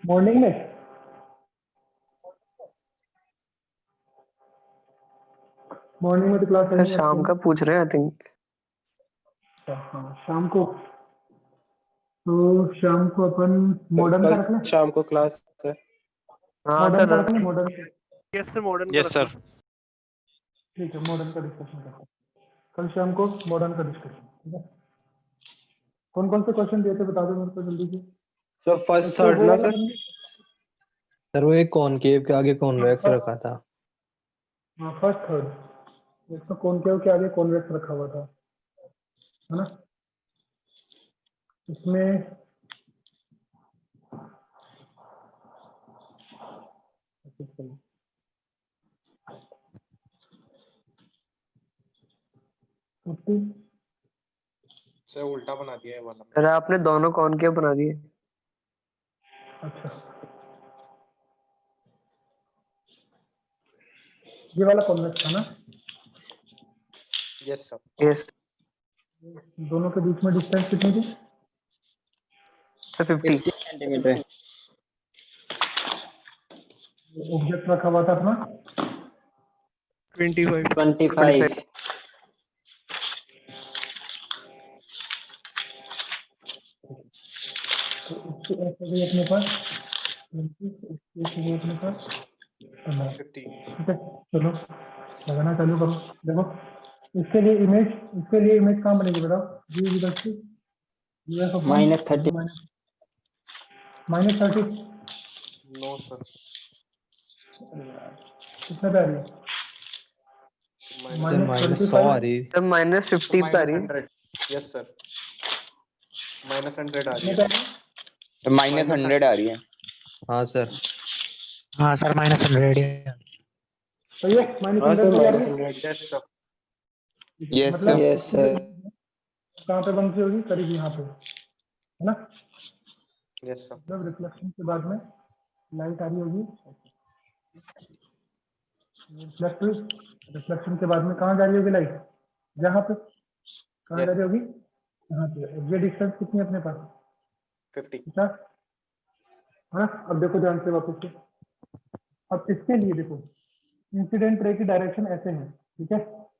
Morning में तो class sir शाम का पूछ रहे हैं आई थिंक। हाँ शाम को, तो शाम को अपन मॉडर्न का रख लें। शाम को क्लास है। हाँ मॉडर्न का सर। रख लें, modern. Yes sir, modern yes sir. ठीक है, मॉडर्न का डिस्कशन करते हैं कल शाम को, मॉडर्न का डिस्कशन। ठीक है, कौन कौन से क्वेश्चन दिए थे बता दो मेरे को जल्दी से। सर फर्स्ट थर्ड ना सर। सर वो एक कॉनकेव के आगे कॉन्वेक्स रखा था। हाँ फर्स्ट थर्ड, एक तो कॉनकेव के आगे कॉन्वेक्स रखा हुआ था, है ना। इसमें सर उल्टा बना दिया है वाला। सर आपने दोनों कॉनकेव बना दिए। अच्छा, ये वाला कॉन्वेक्स था ना। Yes sir. यस दोनों के बीच में डिस्टेंस कितनी थी? Sir 50 centimetre. ऑब्जेक्ट रखा हुआ था अपना 25। 25। तो इसके ऐसे भी अपने पास 20, इसके भी अपने पास 15। 50। ठीक है, चलो लगाना चालू करो। देखो इसके लिए इमेज कहाँ बनेगी बताओ। -30। -30 नो सर। कितना पे आ रही है? -100 आ रही। सर -50 पे आ रही है। -100। Yes sir. -100 आ रही कितने है। पे आ रही है? -100 आ रही है। हाँ सर। हाँ सर -100। सही है, हाँ सर -100 आ रही है। -100। Yes sir. यस मतलब यस सर। कहाँ पे बनती होगी? करीब यहाँ पे, है ना। Yes sir. मतलब रिफ्लेक्शन के बाद में लाइट आ रही होगी, रिफ्लेक्शन के बाद में कहाँ जा रही होगी लाइट? यहाँ पे। कहाँ जा Yes. रही होगी? यहाँ पे। ये डिस्टेंस कितनी है अपने पास? 50। 50। हाँ, अब देखो ध्यान से वापस से। अब इसके लिए देखो, इंसिडेंट रे की डायरेक्शन ऐसे है, ठीक है।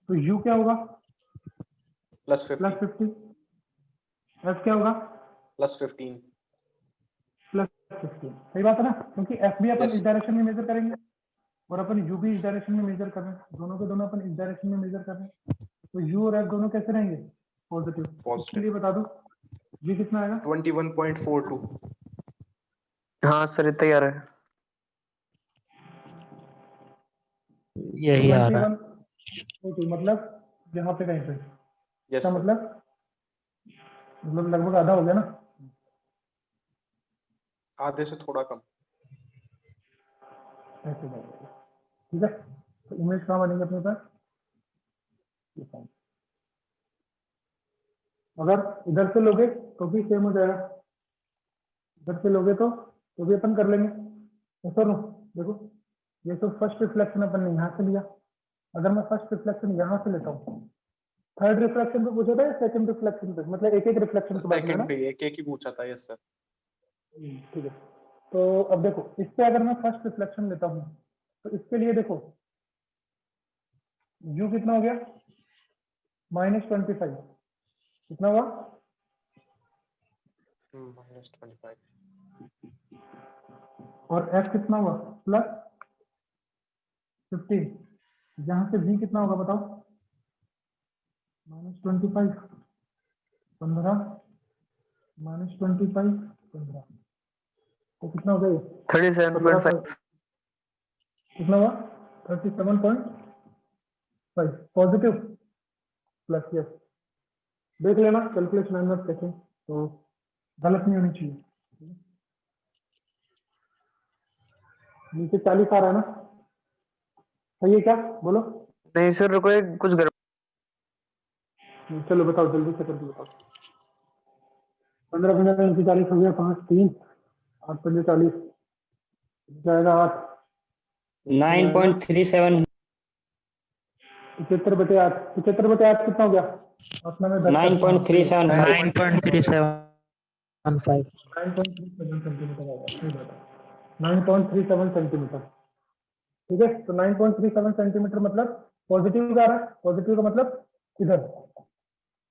तो यू क्या होगा? +50। +50। एफ क्या होगा? +15। +15। सही बात है ना, क्योंकि एफ भी अपन Yes. इस डायरेक्शन में मेजर करेंगे और अपन यू भी इस डायरेक्शन में मेजर कर रहे हैं। दोनों के दोनों अपन इस डायरेक्शन में मेजर कर रहे हैं, तो यू और एफ दोनों कैसे रहेंगे? पॉजिटिव। इसके लिए बता दो ये कितना आएगा? 21.42। हाँ सर इतना ही आ रहा है। यही आ रहा है। 21.42 मतलब यहाँ पे कहीं पे। यस इसका सर। मतलब लगभग आधा हो गया ना। आधे से थोड़ा कम। ऐसे जाएगा, ठीक है। तो इमेज कहाँ बनेगी अपने पास? अगर इधर से लोगे तो भी सेम हो जाएगा, इधर से लोगे तो भी अपन कर लेंगे। तो सर देखो, ये तो फर्स्ट रिफ्लेक्शन अपन ने यहाँ से लिया। अगर मैं फर्स्ट रिफ्लेक्शन यहाँ से लेता हूँ, थर्ड रिफ्लेक्शन पे पूछा था या सेकंड रिफ्लेक्शन पे? मतलब एक एक रिफ्लेक्शन के बाद में ना। सेकंड पे एक ही पूछा था। Yes sir. ठीक है, तो अब देखो इससे अगर मैं फर्स्ट रिफ्लेक्शन लेता हूँ तो इसके लिए देखो u कितना हो गया? -25। कितना हुआ? -25। और f कितना हुआ? +15। यहाँ से v कितना होगा बताओ? -25 15 -25 15, तो कितना हो गया ये? 37.5। कितना हुआ? 37.5 पॉजिटिव प्लस। यस, देख लेना कैलकुलेशन आई नॉट चेकिंग, तो गलत नहीं होनी चाहिए। नीचे 40 आ रहा है ना? सही है क्या? बोलो। नहीं सर रुको, एक कुछ चलो बताओ जल्दी से करके बताओ। 15 15 नीचे 40 हो गया, 5 3 8 5 40 जाएगा 8। 9.37। 75/8 75/8 कितना हो गया? अपना में 9.37। 9.37 5 9.37 सेंटीमीटर आएगा, सही बात है, 9.37 सेंटीमीटर। ठीक है, तो 9.37 सेंटीमीटर मतलब पॉजिटिव का आ रहा है, पॉजिटिव का मतलब इधर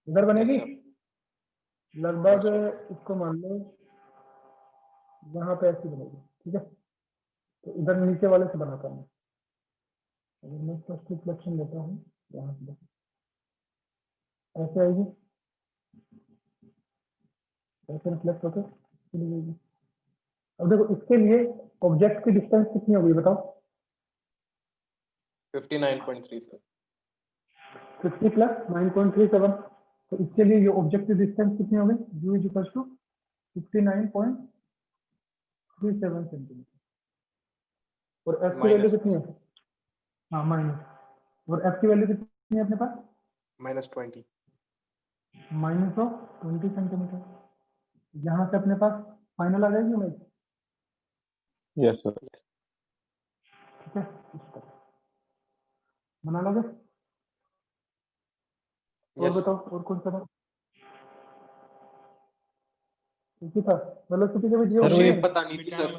इधर बनेगी Yes, लगभग, अच्छा। इसको मान लो यहाँ पे ऐसी बनेगी। ठीक है, तो इधर नीचे वाले से बनाता हूँ, अगर मैं फर्स्ट रिफ्लेक्शन लेता हूँ यहाँ से देखो, ऐसे आएगी, ऐसे रिफ्लेक्ट होकर चली जाएगी। अब देखो इसके लिए ऑब्जेक्ट की डिस्टेंस कितनी होगी बताओ? 59.37 50 प्लस 9.37, तो इसके लिए ये ऑब्जेक्ट की डिस्टेंस कितनी होगी? u is equal to 59.37 centimetre, और f की वैल्यू माइनस कितनी है? हाँ माइनस, और f की वैल्यू कितनी है अपने पास? -20 -20 सेंटीमीटर। यहाँ से अपने पास फाइनल आ जाएगी इमेज। Yes sir. ठीक है, इस तरह बना लोगे? और यस बताओ और कौन सा था? एक ही था, वेलोसिटी के भी दिए सर, होंगे वो ना? शेप बतानी थी सर।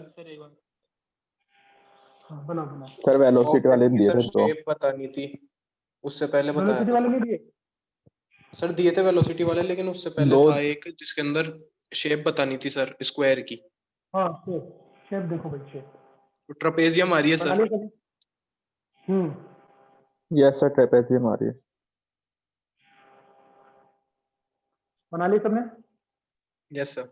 हाँ बनाओ बनाओ। सर वेलोसिटी वाले ऑब्जेक्ट की दिए सर थे तो शेप बतानी थी, उससे पहले बताया वेलोसिटी था वाले सर। नहीं दिए? सर दिए थे वेलोसिटी वाले, लेकिन उससे पहले दो था एक जिसके अंदर शेप बतानी थी सर, स्क्वायर की। हाँ शेप, शेप देखो भाई, शेप ट्रपेजियम आ रही है बना सर। लिया कभी? यस सर, ट्रेपेजियम आ रही है। बना लिया सबने? Yes sir.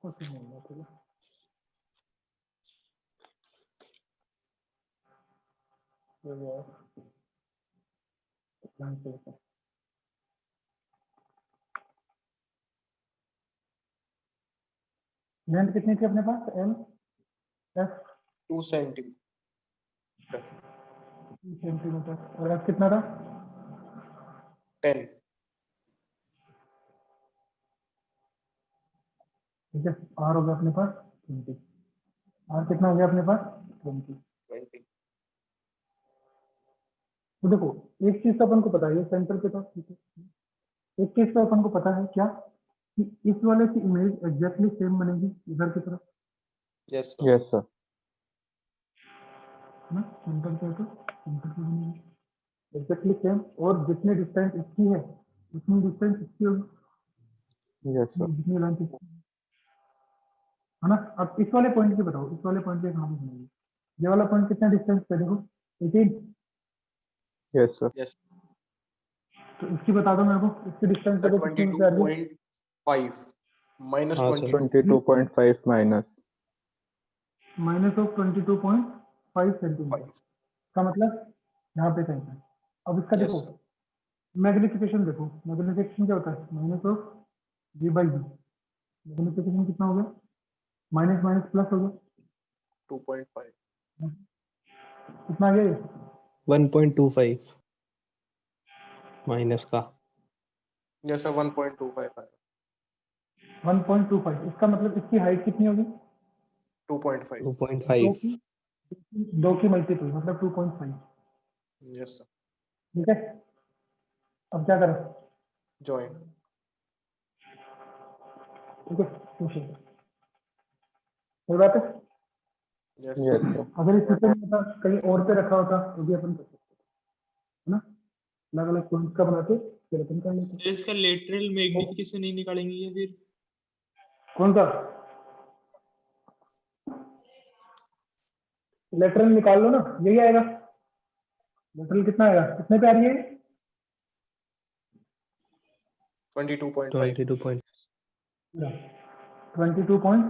कुछ नहीं होगा, ठीक है। ये वो है, ध्यान से देखो। लेंथ कितनी थी अपने पास? एम एफ 2 सेंटीमीटर सेंटीमीटर, और एफ कितना था? 10। ठीक है, आर हो गया अपने पास 20, आर कितना हो गया अपने पास? 20। 20 तो देखो एक चीज तो अपन को पता है, ये सेंटर पे था, ठीक है। एक चीज तो अपन को पता है क्या, कि इस वाले की इमेज एग्जैक्टली सेम बनेगी इधर की तरफ, यस सर। Yes sir. है ना? सेंटर पे है तो सेंटर पे बनेगी एग्जैक्टली सेम, और जितने डिस्टेंस इसकी है उतनी डिस्टेंस इसकी होगी, यस सर। जितनी लेंथ इसकी है ना। अब इस वाले पॉइंट की बताओ, इस वाले पॉइंट पे कहाँ पे बनेगी? ये वाला पॉइंट कितना डिस्टेंस पे देखो? 18। Yes sir. यस तो इसकी बता दो मेरे को, इसकी डिस्टेंस सर, देखो कितनी पे आ रही है? 22.5 हाँ सर, -22 22.5 माइनस। -22.5 सेंटीमीटर का मतलब यहाँ पे कहीं है। अब इसका यस देखो सर। मैग्निफिकेशन, देखो मैग्निफिकेशन क्या होता है? -v/v। मैग्निफिकेशन कितना हो गया? माइनस माइनस प्लस हो गया, 2.5 कितना आ गया ये? 1.25 माइनस का। यस सर, 1.25 है। 1.25, इसका मतलब इसकी हाइट कितनी होगी? 2.5 दो 2.5। की दो की मल्टीपल मतलब 2.5। Yes sir. ठीक है, अब क्या करें? जॉइन। ठीक है, पूछिए, कोई बात है? Yes yes sir. सर। अगर इस सिस्टम में होता, कहीं और पे रखा होता तो भी अपन कर सकते है ना, अलग अलग पॉइंट का बनाते फिर अपन कर लेते। इसका लेटरल मैग्निफिकेशन नहीं निकालेंगे ये फिर? कौन सा लेटरल निकाल लो ना, यही आएगा। लेटरल कितना आएगा, कितने पे आ रही है? 22.5 22. 22.5।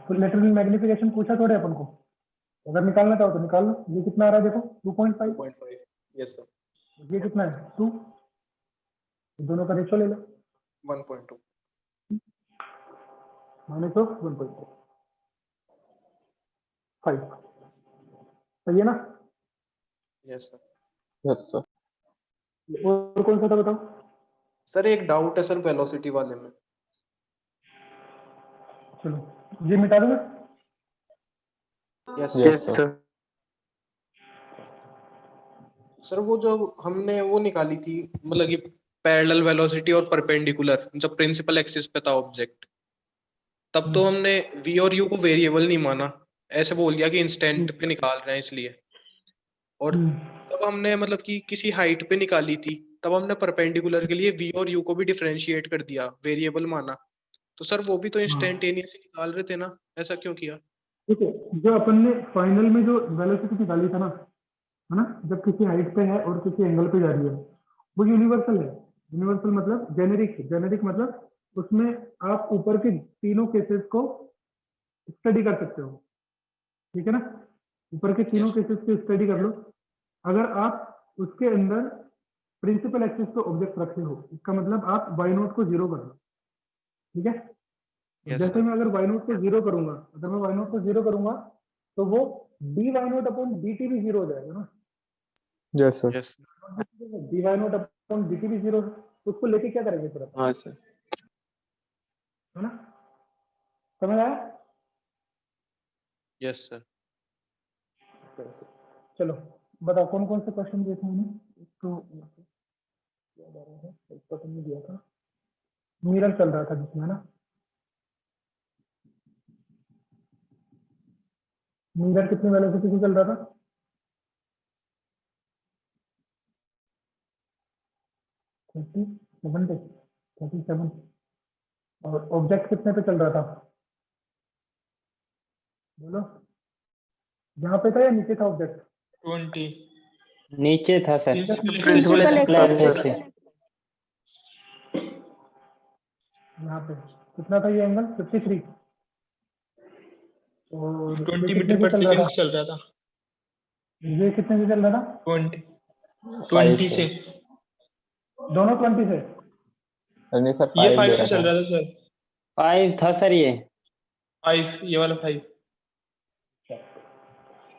तो लेटरल मैग्निफिकेशन पूछा थोड़े अपन को, अगर निकालना चाहो तो निकाल लो। ये कितना आ रहा है देखो? 2.5। 2.5 यस सर। ये कितना है? 2। दोनों का रेशो ले लो, 1.2 -1.5। सही है ना? Yes sir. Yes sir. और कौन सा था बताओ? सर एक डाउट है सर वेलोसिटी वाले में। चलो ये मिटा दूंगा। Yes yes yes sir. Sir. Sir वो जो हमने वो निकाली थी मतलब कि पैरेलल वेलोसिटी और परपेंडिकुलर जब प्रिंसिपल एक्सिस पे था ऑब्जेक्ट, तब तो हमने v और u को वेरिएबल नहीं माना, ऐसे बोल दिया कि इंस्टेंट पे निकाल रहे हैं इसलिए। और जब हमने मतलब कि किसी हाइट पे निकाली थी तब हमने परपेंडिकुलर के लिए v और u को भी डिफरेंशिएट कर दिया, वेरिएबल माना। तो सर वो भी तो इंस्टेंटेनियसली निकाल रहे थे ना, ऐसा क्यों किया? ठीक है, जो अपन ने फाइनल में जो वेलोसिटी निकाली था ना, है ना, जब किसी हाइट पे है और किसी एंगल पे जा रही है, वो यूनिवर्सल है। यूनिवर्सल मतलब जेनेरिक, जेनेरिक मतलब उसमें आप ऊपर के तीनों केसेस को स्टडी कर सकते हो, ठीक है ना। ऊपर के तीनों Yes. केसेस को स्टडी कर लो। अगर आप उसके अंदर प्रिंसिपल एक्सिस पे ऑब्जेक्ट रखे हो, इसका मतलब आप वाई नोट को जीरो कर लो, ठीक है। Yes, जैसे sir. मैं अगर वाई नोट को जीरो करूंगा, अगर मैं वाई नोट को जीरो करूंगा तो वो D Y naught upon D T भी जीरो हो जाएगा ना। Yes sir. Yes. D Y naught upon D T भी जीरो, उसको लेके क्या करेंगे फिर अपन, हाँ सर। है ना। समझ आया? Yes sir. चलो बताओ कौन कौन से क्वेश्चन दिए थे मैंने? एक तो याद आ रहा है, एक तो तुमने दिया था, मिरर चल रहा था जिसमें, है ना। मिरर कितनी वेलोसिटी से चल रहा था? 37 पे, 37। और ऑब्जेक्ट कितने पे चल रहा था बोलो? यहाँ पे था या नीचे था ऑब्जेक्ट? 20 नीचे था सर। प्रिंसिपल प्लस एक्सिस से। यहाँ पे कितना था ये एंगल? 53। और ये 20 कितने मीटर से पर चल रहा सेकंड था? चल रहा था। ये कितने से चल रहा था? 20 5 20 से। दोनों 20 से? नहीं सर, ये 5 5 दे से रहा चल था। रहा था सर। 5 था सर ये। 5, ये वाला 5।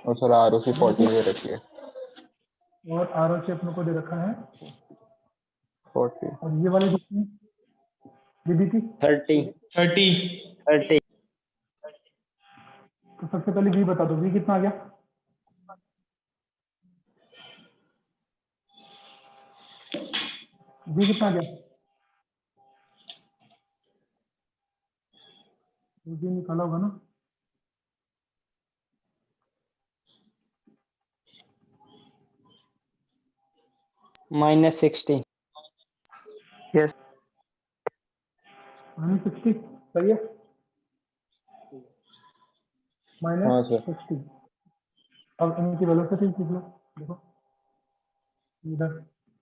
और सर आरओसी 40 दे रखी है। और आर ओ सी अपने को दे रखा है 40। और ये वाली कितनी ये दी थी? 30। 30 तो सबसे पहले वी बता दो, वी कितना आ गया? वी कितना आ गया? वी निकाला होगा ना। -60। यस -60 सही है। हाँ सर। -60। अब इनकी वेलोसिटी लिख लो, देखो इधर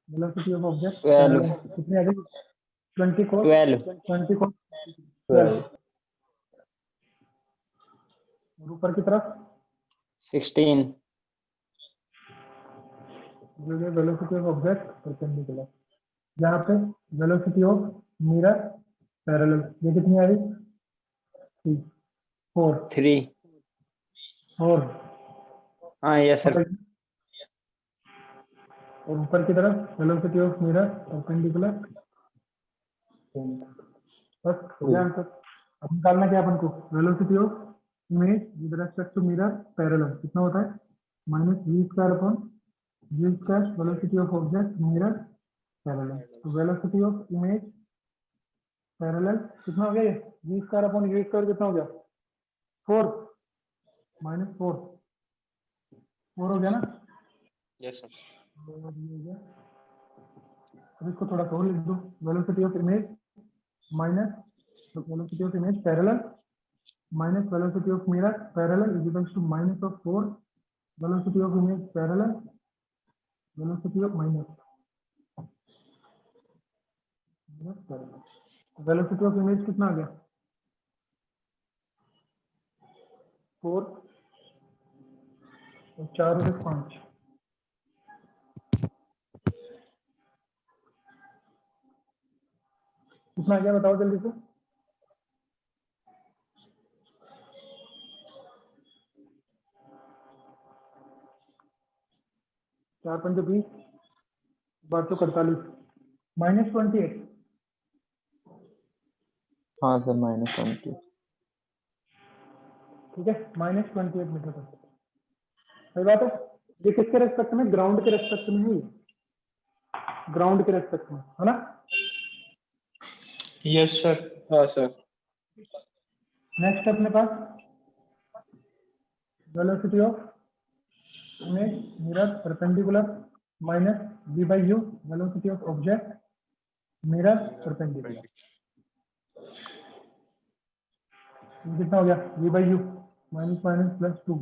वेलोसिटी ऑफ ऑब्जेक्ट 12। कितनी आ गई? 20 को 12। 20 को 12। 12। और ऊपर की तरफ 16। ये वेलोसिटी ऑफ ऑब्जेक्ट परपेंडिकुलर। यहाँ पे वेलोसिटी ऑफ मिरर पैरेलल, ये कितनी आ गई? 4 3। 4। हाँ यस सर। और ऊपर की तरफ वेलोसिटी ऑफ मिरर परपेंडिकुलर। बस हो गया आंसर। अब निकालना क्या अपन को? Velocity of image with respect to mirror parallel कितना होता है? -v² upon v², velocity of object mirror parallel. तो वेलोसिटी ऑफ इमेज पैरेलल कितना हो गया ये? v² अपॉन v² कितना हो गया? 4 -4 4 हो गया ना। Yes sir. और ये हो गया। अब इसको थोड़ा सा और लिख दो, velocity of image minus velocity of image parallel minus velocity of mirror parallel is equals to minus of 4 velocity of image parallel velocity of minus parallel। velocity of image कितना आ गया? 4 और 4 और 5 कितना आ गया बताओ जल्दी से। अपन जो 20 बार 48 -28। हाँ सर -20। ठीक है, -28 मीटर पर सेकंड। सही बात है। ये किसके रेस्पेक्ट में? ग्राउंड के रेस्पेक्ट में ही, ग्राउंड के रेस्पेक्ट में, है ना? Yes sir. हाँ सर। नेक्स्ट अपने पास velocity of image mirror perpendicular minus v/u velocity of object mirror perpendicular. कितना हो गया? v/u minus minus plus 2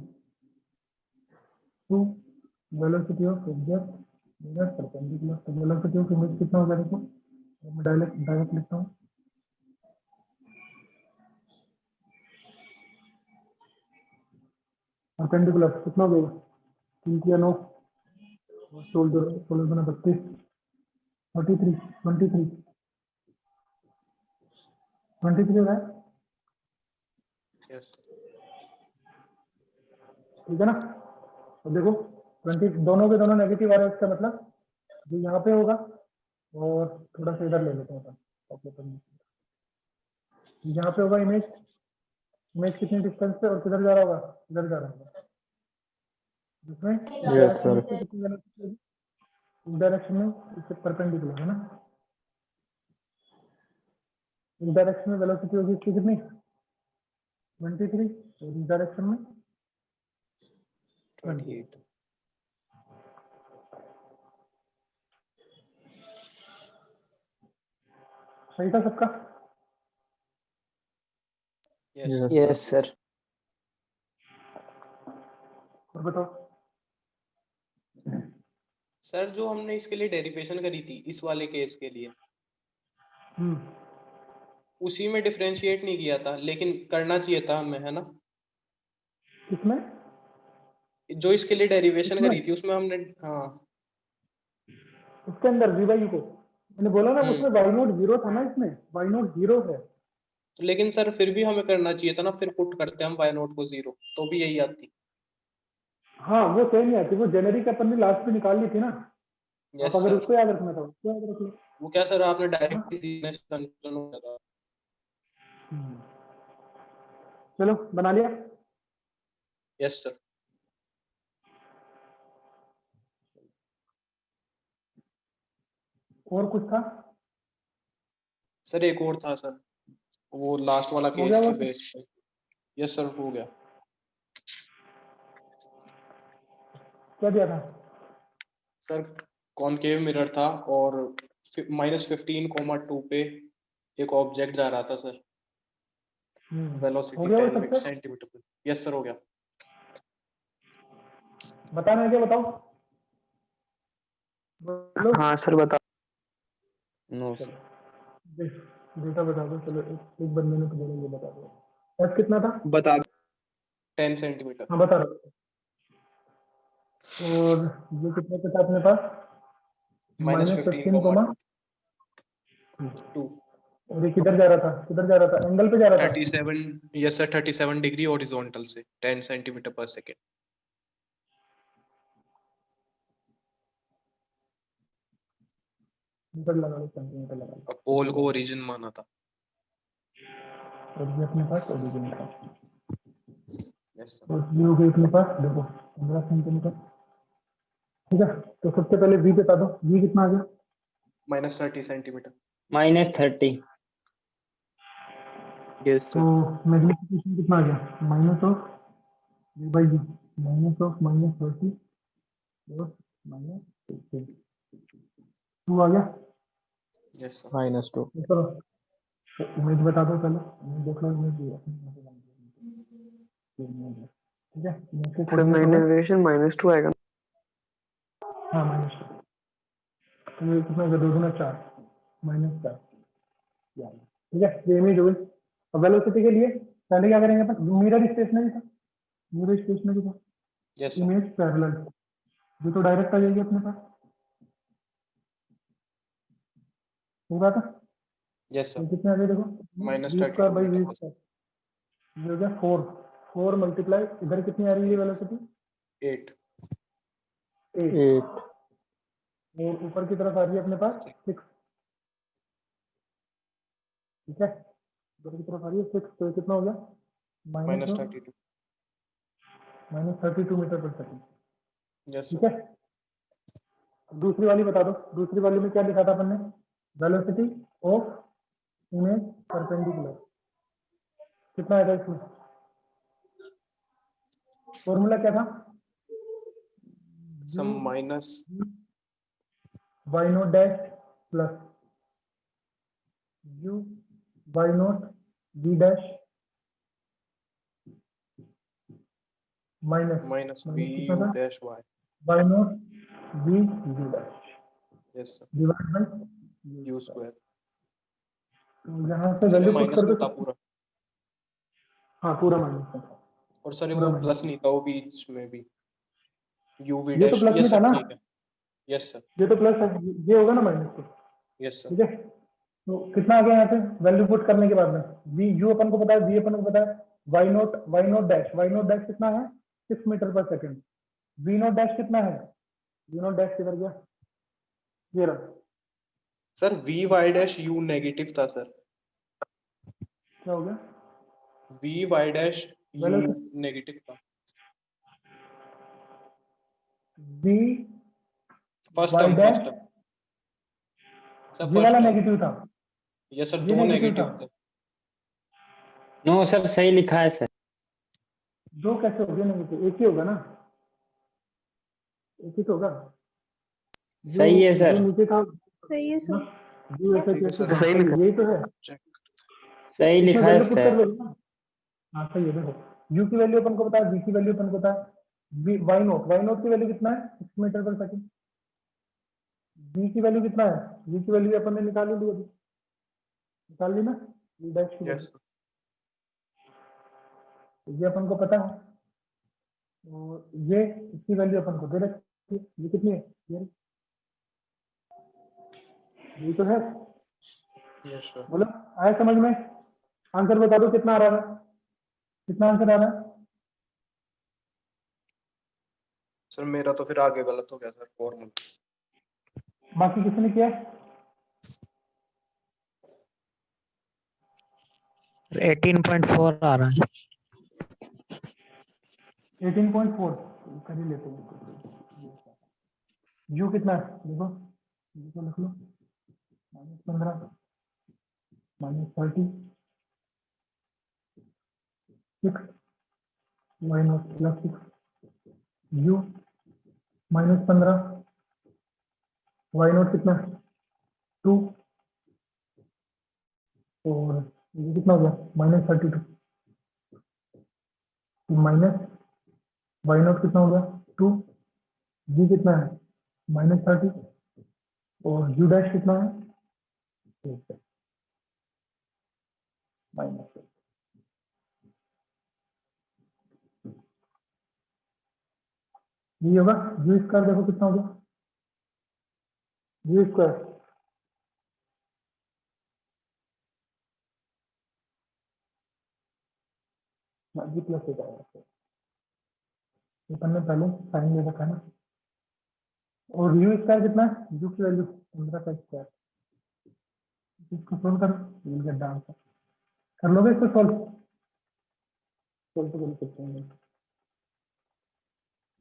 velocity of object mirror perpendicular. तो वेलोसिटी ऑफ इमेज कितना हो गया? देखो मैं डायरेक्ट लिखता हूँ। परपेंडिकुलर कितना हो गया? 3 या 9 16 16 32 43 23 23 हो रहा है। यस ठीक है ना? अब देखो 20 दोनों के दोनों नेगेटिव आ रहे हैं, इसका मतलब जो यहाँ पे होगा और थोड़ा सा इधर ले लेते हैं अपन। यहाँ पे होगा इमेज कितनी डिस्टेंस पे और किधर जा रहा होगा? इधर जा रहा होगा, जिसमें Yes, sir. इस डायरेक्शन में इससे परपेंडिकुलर है ना। इस डायरेक्शन में वेलोसिटी होगी इसकी कितनी? 23 और इस डायरेक्शन में 28। सही था सबका? Yes Yes, sir. और बताओ। सर, जो हमने इसके लिए डेरिवेशन करी थी इस वाले केस के लिए, उसी में डिफरेंशिएट नहीं किया था, लेकिन करना चाहिए था हमें, है ना? किसमें? जो इसके लिए डेरिवेशन इसमें? करी थी उसमें हमने, हाँ उसके अंदर v/u को मैंने बोला ना, उसमें y0 0 था ना, इसमें y0 0 है। तो लेकिन सर फिर भी हमें करना चाहिए था ना, फिर पुट करते हम y0 को 0 तो भी यही आती। हाँ वो सही नहीं आती, वो जेनेरिक अपन ने लास्ट में निकाल ली थी ना। यस आप अगर सर। उसको याद रखना था उसको याद रख लो। वो क्या सर, आपने हाँ। डायरेक्ट कंफ्यूजन हो गया था। चलो बना लिया। Yes sir. और कुछ था? सर एक और था सर, वो लास्ट वाला हो गया केस वो? के बेस पे। यस सर, हो गया। क्या दिया था? सर कॉनकेव मिरर था और -15,2 पे एक ऑब्जेक्ट जा रहा था सर, हो वेलोसिटी गया वो 10 सबसे? सेंटीमीटर पर। यस सर, हो गया। बताना है क्या? बताओ बोलो। हाँ सर बता। No sir. डेटा बता दो। चलो एक बंदे ने तो बोला ये बता दो। एफ कितना था? बता 10 सेंटीमीटर। हाँ बता रहा हूँ। और ये कितने के था अपने पास? -15,2 -15,2 और ये किधर जा रहा था? किधर जा रहा था? एंगल पे जा रहा था? 37। यस सर, 37 डिग्री हॉरिजॉन्टल से 10 सेंटीमीटर पर सेकेंड। मीटर लगा लो, सेंटीमीटर लगा लो। अब पोल को ओरिजिन माना था। और ये अपने पास ओरिजिन था। Yes sir. और ये हो गई अपने पास देखो 15 सेंटीमीटर। ठीक है, तो सबसे पहले v बता दो। v कितना आ गया? -30 सेंटीमीटर। -30. यस तो मैग्निफिकेशन कितना आ गया? Minus of v/u minus of -30 और -15 2 आ गया। Yes sir. -2. चलो तो इमेज बता दो पहले। इमेज देख लो। इमेज ठीक है, इमेज के सर कोऑर्डिनेट हो गए। मैग्निफिकेशन -2 आएगा। हाँ -2। तो ये कितना हो गया? 2 × 4 -4। ठीक है, ये इमेज हो गई। अब वेलोसिटी के लिए पहले क्या करेंगे अपन? मिरर स्टेशनरी था, मिरर स्टेशनरी था। Yes sir. इमेज पैरेलल, ये तो डायरेक्ट आ जाएगी अपने पास। सही बात है। यस तो सर। कितने आ गए देखो? v² / v²। ये हो गया 4 मल्टीप्लाई इधर कितनी आ रही है वेलोसिटी? 8। 8। 8. और ऊपर की तरफ आ रही है अपने पास 6, ठीक है, ऊपर की तरफ आ रही है 6, तो ये कितना हो गया माइनस 32। -32 मीटर पर सेकंड, यस ठीक सर। है। दूसरी वाली बता दो, दूसरी वाली में क्या लिखा था अपन ने, वेलोसिटी ऑफ इमेज परपेंडिकुलर, कितना आएगा इसमें, फॉर्मूला क्या था, sum minus y naught dash plus u y naught v dash minus minus minus B कितना यू था, dash Y. y naught v u dash yes sir. Divide by U square. तो यहाँ से सर ये value put minus कर में दो, था पूरा, हाँ पूरा माइनस था, और सर पूरा वो माइनस, प्लस नहीं था, वो बीच में भी यू वी ये तो डैश। प्लस नहीं यस था सर ना, ठीक है। Yes sir. ये तो प्लस है, ये होगा ना माइनस तो, यस सर। ठीक है। तो कितना आ गया यहाँ पे वैल्यू पुट करने के बाद में, वी यू अपन को पता है, वी अपन को पता है, वाई नोट डैश कितना है 6 मीटर पर सेकंड, वी नोट डैश कितना है, वी नोट डैश किधर गया, ये रहा, sir V Y dash U negative था सर। क्या हो गया, V Y dash U velocity negative था। V first Y term, dash, first term sir, ये वाला फर्स्ट टर्म। नेगेटिव था, यस सर, ये दो नेगेटिव था, नेगेटिव थे। नो सर सही लिखा है सर। दो कैसे हो गए नेगेटिव, एक ही होगा ना, एक ही तो होगा, जो सही है जो सर। नीचे था सही है ना, सर। जो ऐसे ठीक है कैसे सर। था, सही है, यही तो है, चेक। सही इसमें लिखा है वैल्यू पुट कर सर। लो ना, हाँ सही है, देखो u की वैल्यू अपन को पता है, v की वैल्यू अपन को पता है, y नोट की वैल्यू कितना है 6 मीटर पर सेकंड, v की वैल्यू कितना है, v की वैल्यू अपन ने निकाल ली अभी, निकाल ली ना, v डैश की यस वैल्यू, तो ये अपन को पता है, और ये इसकी वैल्यू अपन को दे रखी है, ये कितनी है, ये तो है, यस सर। बोलो आया समझ में, आंसर बता दो कितना आ रहा है, कितना आंसर आ रहा है, सर मेरा तो फिर आगे गलत हो गया सर, फॉर्मूला। बाकी किसी ने किया, 18.4 आ रहा है। 18.4 कर ही लेते हैं, u कितना है देखो, u को लिख लो, -15 -30 6 y not plus 6 u -15 y not कितना 2, और ये कितना हो गया -32, माइनस y नॉट कितना हो गया 2, v कितना है -30, और u डैश कितना है माइनस, ये होगा u स्क्वायर, देखो कितना हो गया u स्क्वायर, जी प्लस हो जाएगा, ये अपन ने पहले साइन ले रखा है ना, और u स्क्वायर कितना है, u की वैल्यू 15 का स्क्वायर, इसको सोल्व करो, विल गेट द आंसर, कर लोगे इसको सोल्व, सोल्व तो कर सकते हैं,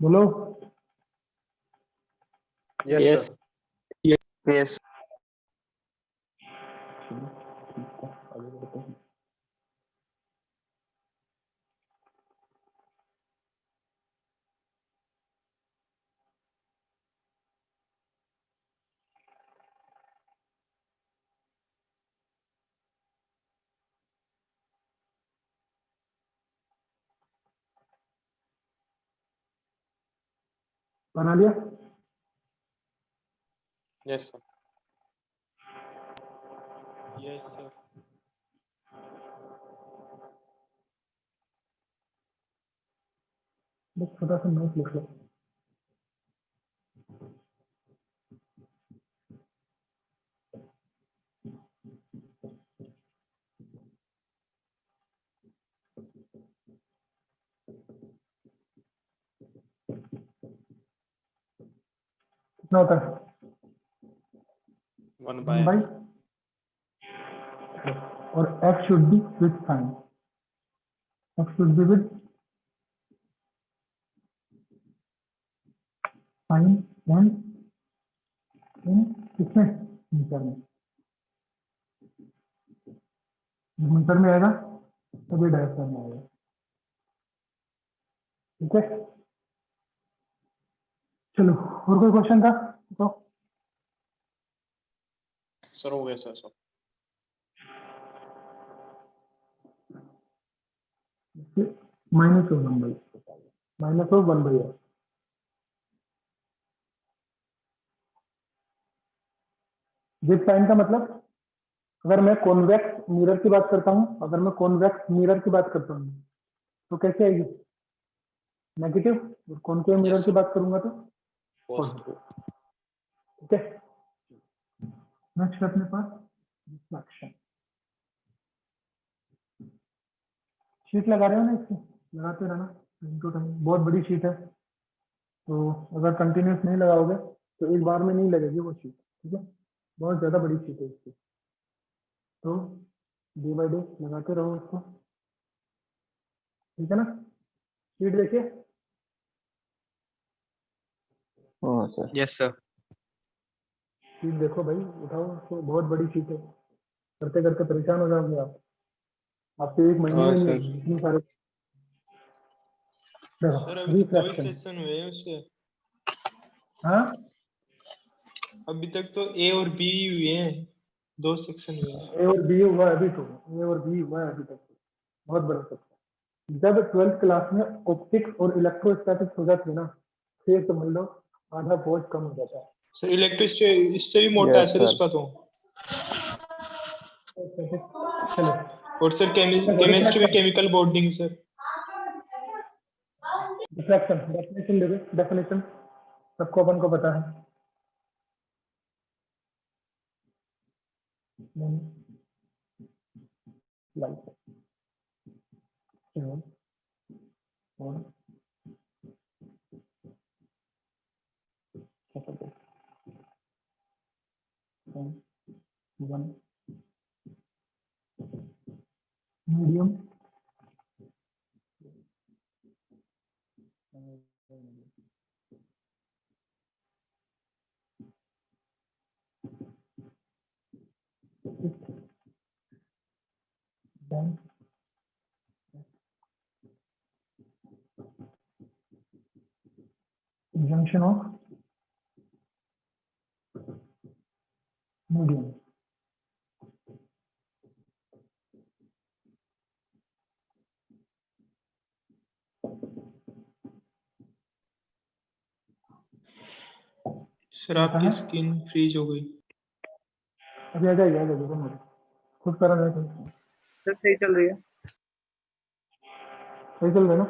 बोलो, यस यस। सर। यस। ठीक है, आगे बढ़ते हैं, बना लिया, यस सर। Yes sir. बस छोटा सा नोट लिख लो, कितना होता है 1 1 by by और f should be with sign, f should be with sign and in किसमें मीटर में, मीटर में आएगा तभी डायरेक्टर में आएगा। ठीक है, चलो और कोई क्वेश्चन था तो सर हो गया सर सब। Minus of 1 by, minus of 1 by है। विद साइन का मतलब अगर मैं कॉन्वेक्स मिरर की बात करता हूं, अगर मैं कॉन्वेक्स मिरर की बात करता हूं तो कैसे आएगी, नेगेटिव, और कॉन्केव मिरर Yes, की sir. बात करूंगा तो पॉजिटिव। ठीक है। नेक्स्ट अपने पास रिफ्लेक्शन, शीट लगा रहे हो ना, इसकी लगाते रहना टाइम टू टाइम, बहुत बड़ी शीट है तो अगर कंटिन्यूस नहीं लगाओगे तो एक बार में नहीं लगेगी वो शीट। ठीक है, बहुत ज्यादा बड़ी शीट है इसकी, तो डे बाय डे लगाते रहो उसको। ठीक है ना, शीट देखिए, हाँ सर। Yes sir. शीट देखो भाई, उठाओ उसको, बहुत बड़ी शीट है, करते करते परेशान हो जाओगे आप, आपके एक महीने हाँ में नहीं सर। होगी इतनी सारे। सर देखो अभी तक 2 ही रिफ्लेक्शन, सेशन हुए हैं उसके, हाँ अभी तक तो ए और बी हुए हैं, 2 सेक्शन हुए हैं। ए और बी हुआ है अभी, तो ए और बी हुआ है अभी तक, बहुत बड़ा सबका। जब 12th क्लास में ऑप्टिक्स और इलेक्ट्रोस्टैटिक्स हो जाती है ना, फिर समझ लो आधा बोझ कम हो जाता है। सर इलेक्ट्रिक इससे भी मोटा है Yes, सर sir. उसका तो। चलो और सर केमिस्ट्री में chemical bonding sir. Diffraction, definition दे दो, डेफिनेशन सबको अपन को पता है। लाइट और one medium junction of medium. Sir आपकी स्किन फ्रीज हो गई। अभी आ जाएगा, आ जाएगा मेरे खुद करा जाए तो सर सही चल रही है। सही चल रहा है ना।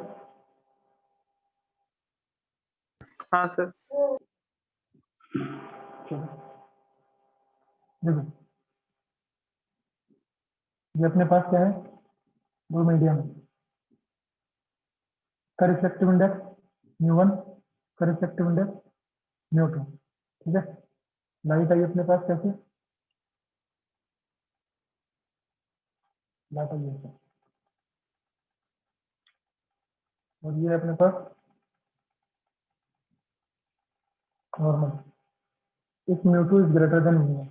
हाँ सर। चलो देखो, ये अपने पास क्या है, दो मीडियम का रिफ्लेक्टिव इंडेक्स μ1, का रिफ्लेक्टिव इंडेक्स μ2। ठीक है, लाइट आई अपने पास कैसे, लाइट आई ऐसे, और ये अपने पास normal, if μ2 is greater than μ1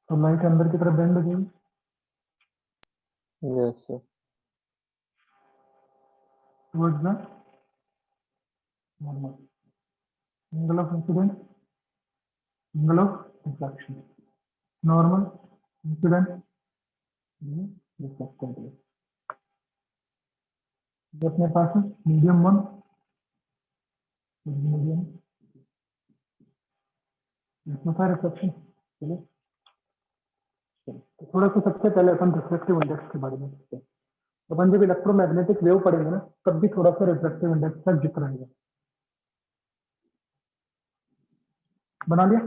तो लाइट अंदर की तरफ बेंड हो जाएगी। Yes, sir. towards the normal, angle of incidence, angle of reflection, normal, incident, reflected ray। ये अपने पास है मीडियम 1, मीडियम, इसमें था रिफ्लेक्शन। चलो तो थोड़ा सा सबसे पहले अपन रिफ्लेक्टिव इंडेक्स के बारे में देखते हैं। अपन जब इलेक्ट्रोमैग्नेटिक वेव पढ़ेंगे ना, तब भी थोड़ा सा रिफ्लेक्टिव इंडेक्स का जिक्र आएगा। बना लिया,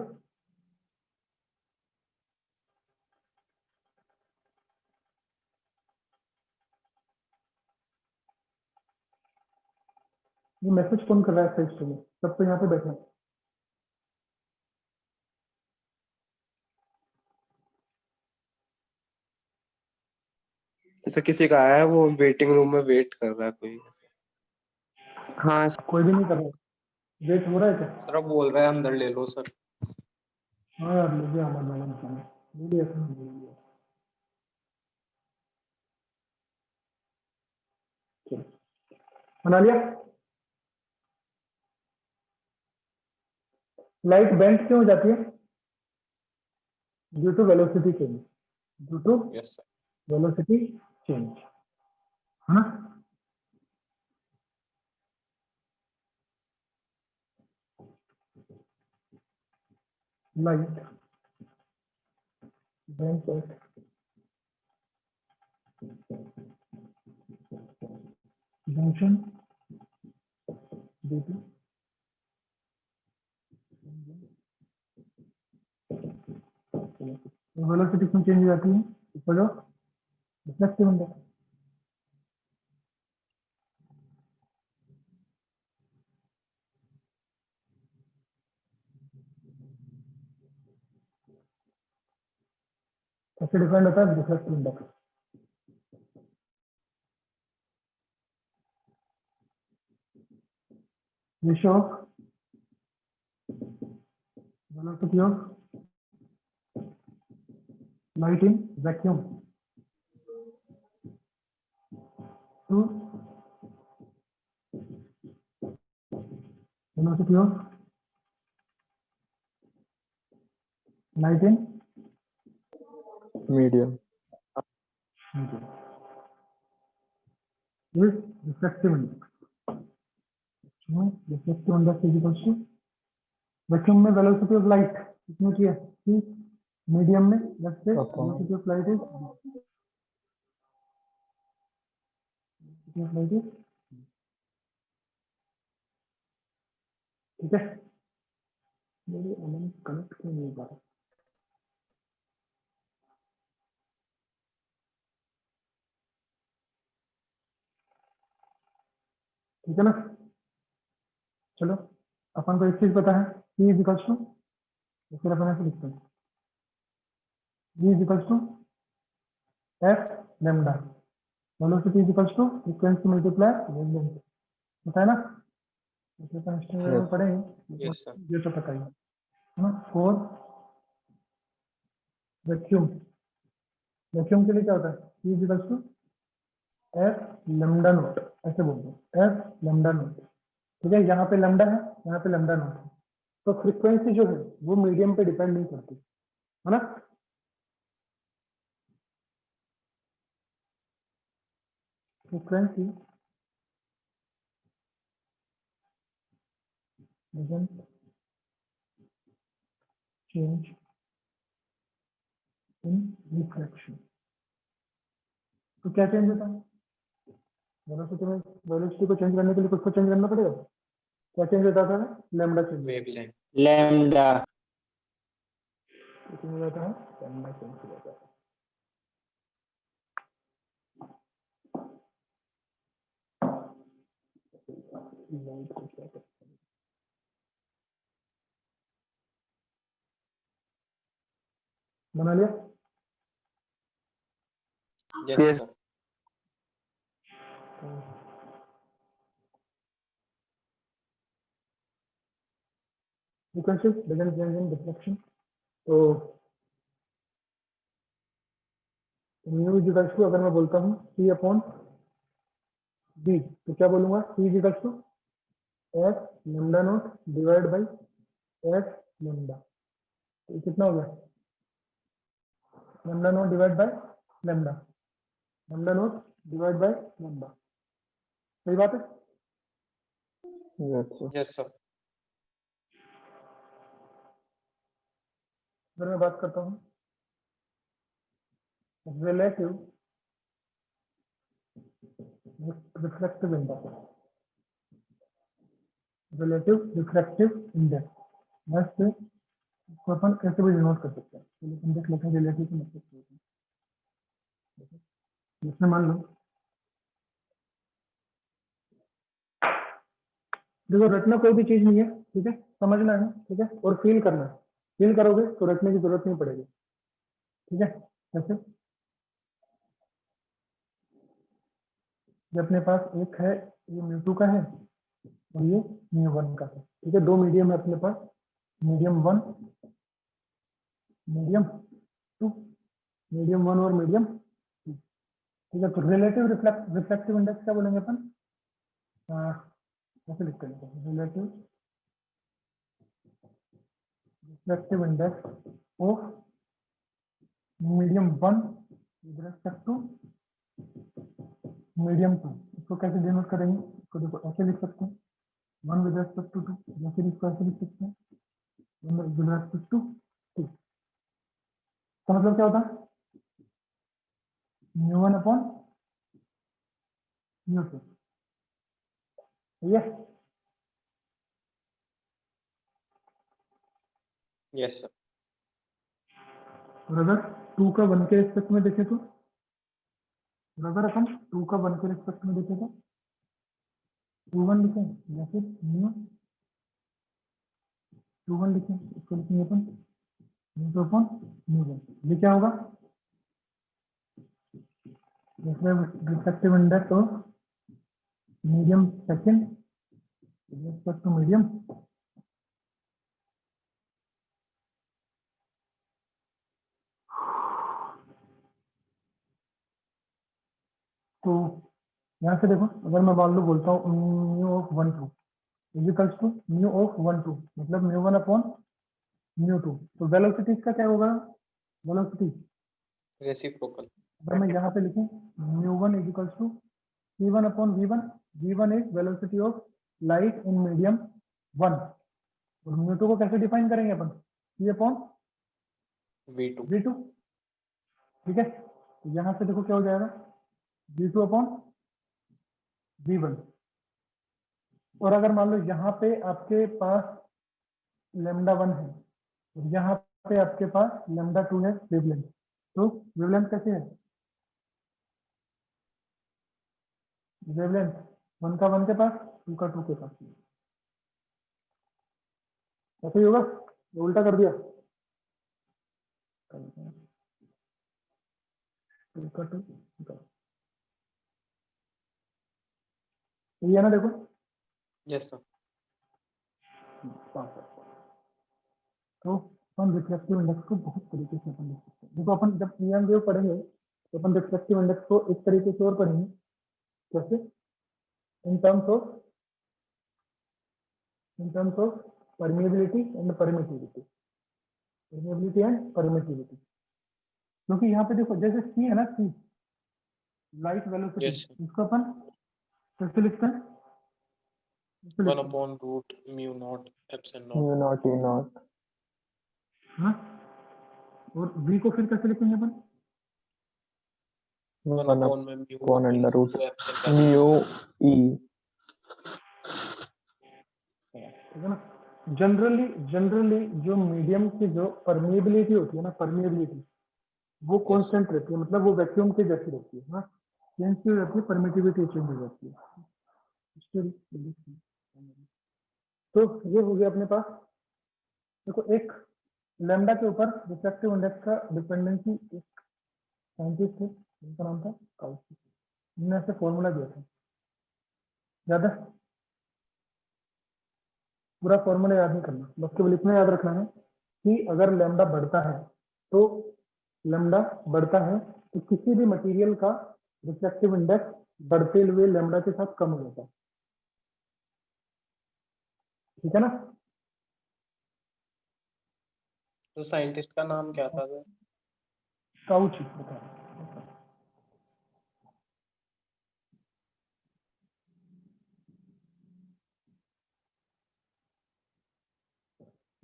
ये मैसेज कौन कर रहा है फेस टू में, सब तो यहाँ पे बैठे हैं। जैसे किसी का आया है, वो वेटिंग रूम में वेट कर रहा है कोई। हाँ कोई भी नहीं कर रहा, वेट हो रहा है क्या? सर अब बोल रहा है अंदर ले लो सर। हाँ यार, ले लिया हमारा मैडम सामने, ले लिया सर, ले लिया। चलो, बना लिया। लाइट बेंड क्यों हो जाती है? Due to velocity change, due to yes sir. Velocity change, है ना? Light bend at junction due to velocity क्यों चेंज हो जाती है? Because of reflective index. कैसे डिफाइंड होता है reflective index? Ratio of velocity of light in vacuum to velocity of light in medium. medium is refractive index. Refractive index is equal to vacuum में velocity of light कितनी की है? c, medium में let's say velocity of light is ठीक है। मेरी element connect क्यों नहीं हो रहा? ठीक है ना? चलो, अपन को एक चीज पता है, c is equal to, फिर अपन ऐसे लिखते हैं, v is equal to f lambda, velocity is equals to frequency multiply wavelength, पता है ना? इसे अपन स्टैंडर्ड में पढ़ेंगे, यस सर। ये तो पता ही है ना? फॉर वैक्यूम, वैक्यूम के लिए क्या होता है? E is equals to F lambda naught, ऐसे बोल दो, एफ लैम्डा नॉट। ठीक है, यहाँ पे लैम्डा है, यहाँ पे लैम्डा नॉट है, तो फ्रीक्वेंसी जो है वो मीडियम पे डिपेंड नहीं करती, है ना? Frequency doesn't change in reflection। तो क्या चेंज होता है? वेलोसिटी में, वेलोसिटी को चेंज करने के लिए कुछ को चेंज करना पड़ेगा। क्या चेंज होता था? Lambda change wavelength. Lambda. Change हो जाता है, लैम्डा चेंज हो जाता है। बना लिया? Yes sir. Frequency doesn't change in deflection, तो म्यू इज इक्वल टू, अगर मैं बोलता हूँ c अपॉन b, तो क्या बोलूंगा? c is equal to f lambda naught divide by f lambda, तो ये कितना हो गया? Lambda naught divide by lambda, lambda naught divide by lambda, सही बात है? Yes sir. अगर मैं बात करता हूँ relative reflective index, relative reflective index, बस इसको अपन कैसे भी डिनोट कर सकते हैं, लेकिन देख लेते हैं रिलेटिव का मतलब क्या होता है। जैसे मान लो, देखो रटना कोई भी चीज नहीं है, ठीक है, समझना है, ठीक है, और फील करना है। फील करोगे तो रटने की जरूरत नहीं पड़ेगी, ठीक है? कैसे? ये अपने पास एक है, ये म्यू2 का है और ये म्यू1 का है। ठीक है, दो मीडियम है अपने पास, मीडियम 1, मीडियम 2, मीडियम 1 और मीडियम 2। ठीक है, तो रिलेटिव रिफ्लेक्टिव इंडेक्स क्या बोलेंगे अपन, कैसे लिखते हैं, relative reflective index of medium 1 with respect to medium 2। इसको कैसे डिनोट करेंगे, इसको देखो ऐसे लिख सकते हैं, 1 विद रिस्पेक्ट टू 2, या फिर इसको ऐसे लिख सकते हैं, 1 विद रिस्पेक्ट टू 2। तो मतलब क्या होता है, म्यू1 अपॉन म्यू2। ये यस सर। और अगर 2 का 1 के रिस्पेक्ट में देखें तो, और अगर अपन 2 का 1 के रिस्पेक्ट में देखें तो 2 1 लिखें या फिर म्यू 2 1 लिखें, इसको लिखेंगे अपन म्यू2 अपॉन म्यू1। ये क्या होगा, reflective index of medium second with respect to medium. तो यहाँ से देखो, अगर मैं मान लो बोलता हूँ mu of 1 2 equals to mu of 1 2, मतलब म्यू1 अपॉन म्यू2, तो वेलोसिटी इसका क्या होगा, वेलोसिटी रेसिप्रोकल। अगर मैं यहाँ पे लिखूं म्यू1 equals to v1 upon v1, v1 is velocity of light in medium 1, और म्यू2 को कैसे डिफाइन करेंगे अपन, c अपॉन v2। v2। ठीक है, तो यहाँ से देखो क्या हो जाएगा, v2 अपॉन v1। और अगर मान लो यहाँ पे आपके पास λ1 है और यहाँ पे आपके पास λ2 है वेवलेंथ, तो वेवलेंथ कैसे है, वेवलेंथ 1 का 1 के पास, 2 का 2 के पास, ऐसे ही होगा, ये उल्टा कर दिया, 2 का 2, ये है ना, देखो यस सर। तो अपन रिफ्लेक्टिव इंडेक्स को बहुत तरीके से अपन लिख सकते हैं। देखो अपन जब ईएम वेव पढ़ेंगे तो अपन रिफ्लेक्टिव इंडेक्स को इस तरीके से और पढ़ेंगे, कैसे, in terms of permeability and permittivity, permeability and permittivity. क्योंकि यहाँ पे देखो जैसे सी है ना, सी लाइट वेलोसिटी, Yes, sir. इसको अपन कैसे लिखते हैं, 1 upon root mu naught epsilon naught। Mu naught E naught हाँ, और v को फिर कैसे लिखेंगे अपन, 1 upon में mu कौन under root into epsilon। Mu E. ठीक है ना। जनरली जो मीडियम की जो परमिएबिलिटी होती है ना, परमिएबिलिटी वो कांस्टेंट रहती है, मतलब वो वैक्यूम के जैसी रहती है ना, चेंज की रहती है, परमिटिविटी चेंज हो जाती है। तो ये हो गया अपने पास, देखो एक लैम्डा के ऊपर रिफ्लेक्टिव इंडेक्स का डिपेंडेंसी एक साइंटिस्ट थे, उनका नाम था काउची, उन्होंने ऐसे फॉर्मूला दिया था, याद है, पूरा फॉर्मूला याद नहीं करना, बस केवल इतना याद रखना है कि अगर लैम्डा बढ़ता है तो किसी भी मटेरियल का रिफ्लेक्टिव इंडेक्स बढ़ते हुए लैम्डा के साथ कम हो जाता है। ठीक है ना, तो साइंटिस्ट का नाम क्या था सर? काउची।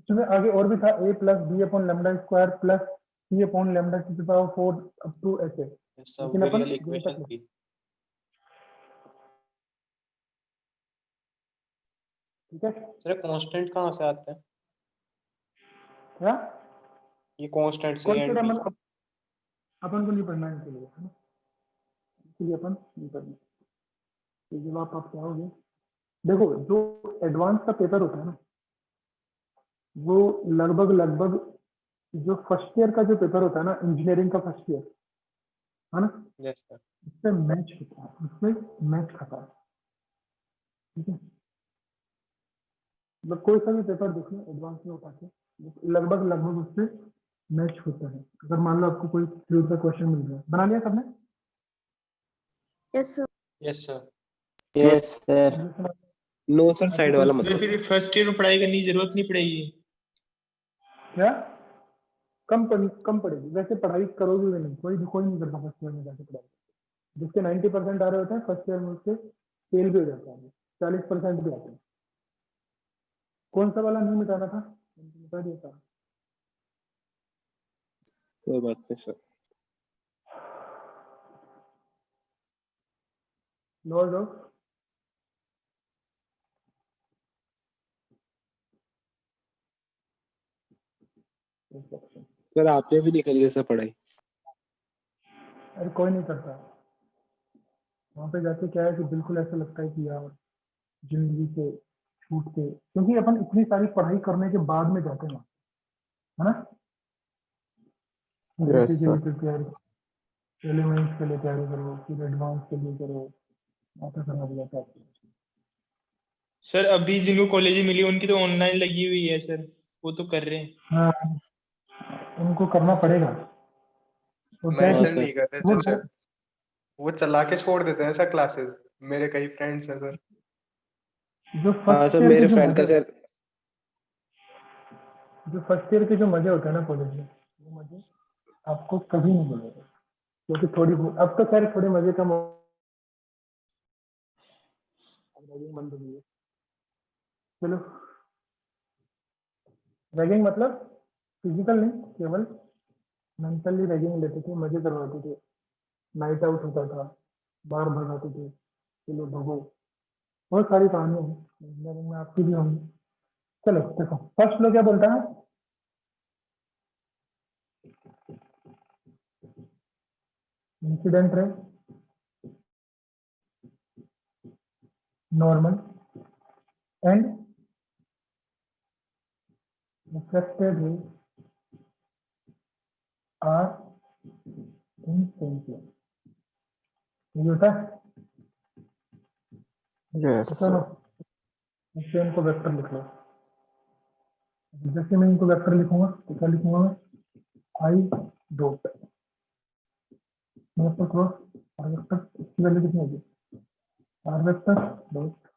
इसमें आगे और भी था, a plus B upon lambda square plus C upon lambda की पावर 4 अप टू ऐसे, लेकिन अपन रियल यहीं इक्वेशन तक थी। ठीक है सर कांस्टेंट कहाँ से आते हैं? क्या, ये कांस्टेंट से कौन एंड सा बी। मतलब अपन को नहीं पढ़ना है, इनके लिए है ना, इसलिए अपन नहीं पढ़ना। तो जवाब आप क्या होगे, देखो जो एडवांस का पेपर होता है ना, वो लगभग जो फर्स्ट ईयर का जो पेपर होता है ना, इंजीनियरिंग का फर्स्ट ईयर, है ना, यस सर। उससे मैच होता है, उससे मैच खाता है। ठीक है, मतलब कोई सा भी पेपर देख लो एडवांस में उठा के, लगभग लगभग उससे मैच होता है। अगर मान लो आपको कोई फ्लूइड का क्वेश्चन मिल रहा है, बना लिया सबने? Yes sir. Yes sir. Yes sir. No sir, side वाला मत सर करो। फिर फर्स्ट ईयर में पढ़ाई करने की जरूरत नहीं पड़ेगी? क्या कम पड़ेगी? वैसे पढ़ाई करोगे भी नहीं, कोई नहीं करता फर्स्ट ईयर में जाके पढ़ाई। जिसके 90% आ रहे होते हैं फर्स्ट ईयर में, उसके फेल भी हो जाता है, 40% भी आते हैं। कौन सा वाला नहीं मिटाना था, मिटा दिया था। कोई बात नहीं sir. Laws of reflection. Sir आपने भी नहीं करी है सर पढ़ाई? अरे कोई नहीं करता, वहां पे जाके क्या है कि बिल्कुल ऐसा लगता है कि यार जिंदगी से छूट के, क्योंकि अपन इतनी सारी पढ़ाई करने के बाद में जाते हैं वहाँ, है ना। Yes, के sir. लिए प्रिपेयर, एलिमेंट्स के लिए तैयारी करो, फिर एडवांस के लिए करो, ऐसा करना पड़ जाता है। सर अभी जिनको कॉलेज मिली उनकी तो ऑनलाइन लगी हुई है सर, वो तो कर रहे हैं। हाँ, उनको करना पड़ेगा। तो क्या है मैं कि हाँ सर नहीं सर। करते वो थे सर, वो चला के छोड़ देते हैं सर क्लासेस। मेरे कई फ्रेंड्स हैं सर। जो हाँ फर्स्ट सर, ईयर के मेरे जो फ्रेंड का मजे, सर। जो फर्स्ट ईयर के जो मजे होते हैं ना कॉलेज में, वो मजे आपको कभी नहीं मिलेंगे, क्योंकि अब तो खैर थोड़े मजे कम बंद हो गई है। चलो, रैगिंग मतलब फिजिकल नहीं, केवल मेंटली रैगिंग लेते थे, मजे करवाते थे, नाइट आउट होता था, बाहर भगाते थे, चलो भगो, बहुत सारी कहानियां हैं, इंजीनियरिंग में आपकी भी होंगी। चलो देखो, फर्स्ट लो क्या बोलता है, incident ray normal and reflected ray are in same plane. ये होता है, Yes, तो चलो इससे इनको वेक्टर लिख लो। जैसे मैं इनको वेक्टर लिखूंगा तो क्या लिखूंगा मैं, I dot vector cross R vector, इसकी वैल्यू कितनी होगी, R vector dot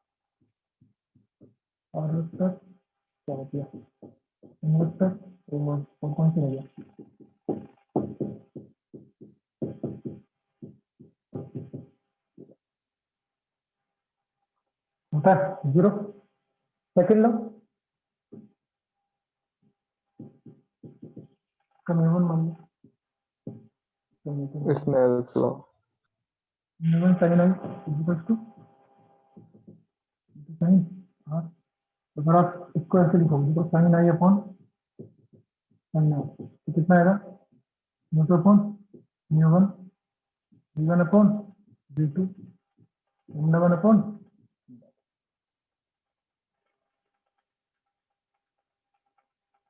R vector, क्या हो गया इन्वेक्टर, और कौन सी रह गया, होता है 0। सेकंड लो, कम मान लो, Snell's law. Sine I equal to sine R. तो अगर आप इसको ऐसे लिखोगे तो साइन आई अपॉन साइन आर, तो कितना आएगा, newton upon new one, we one upon we two, M one upon,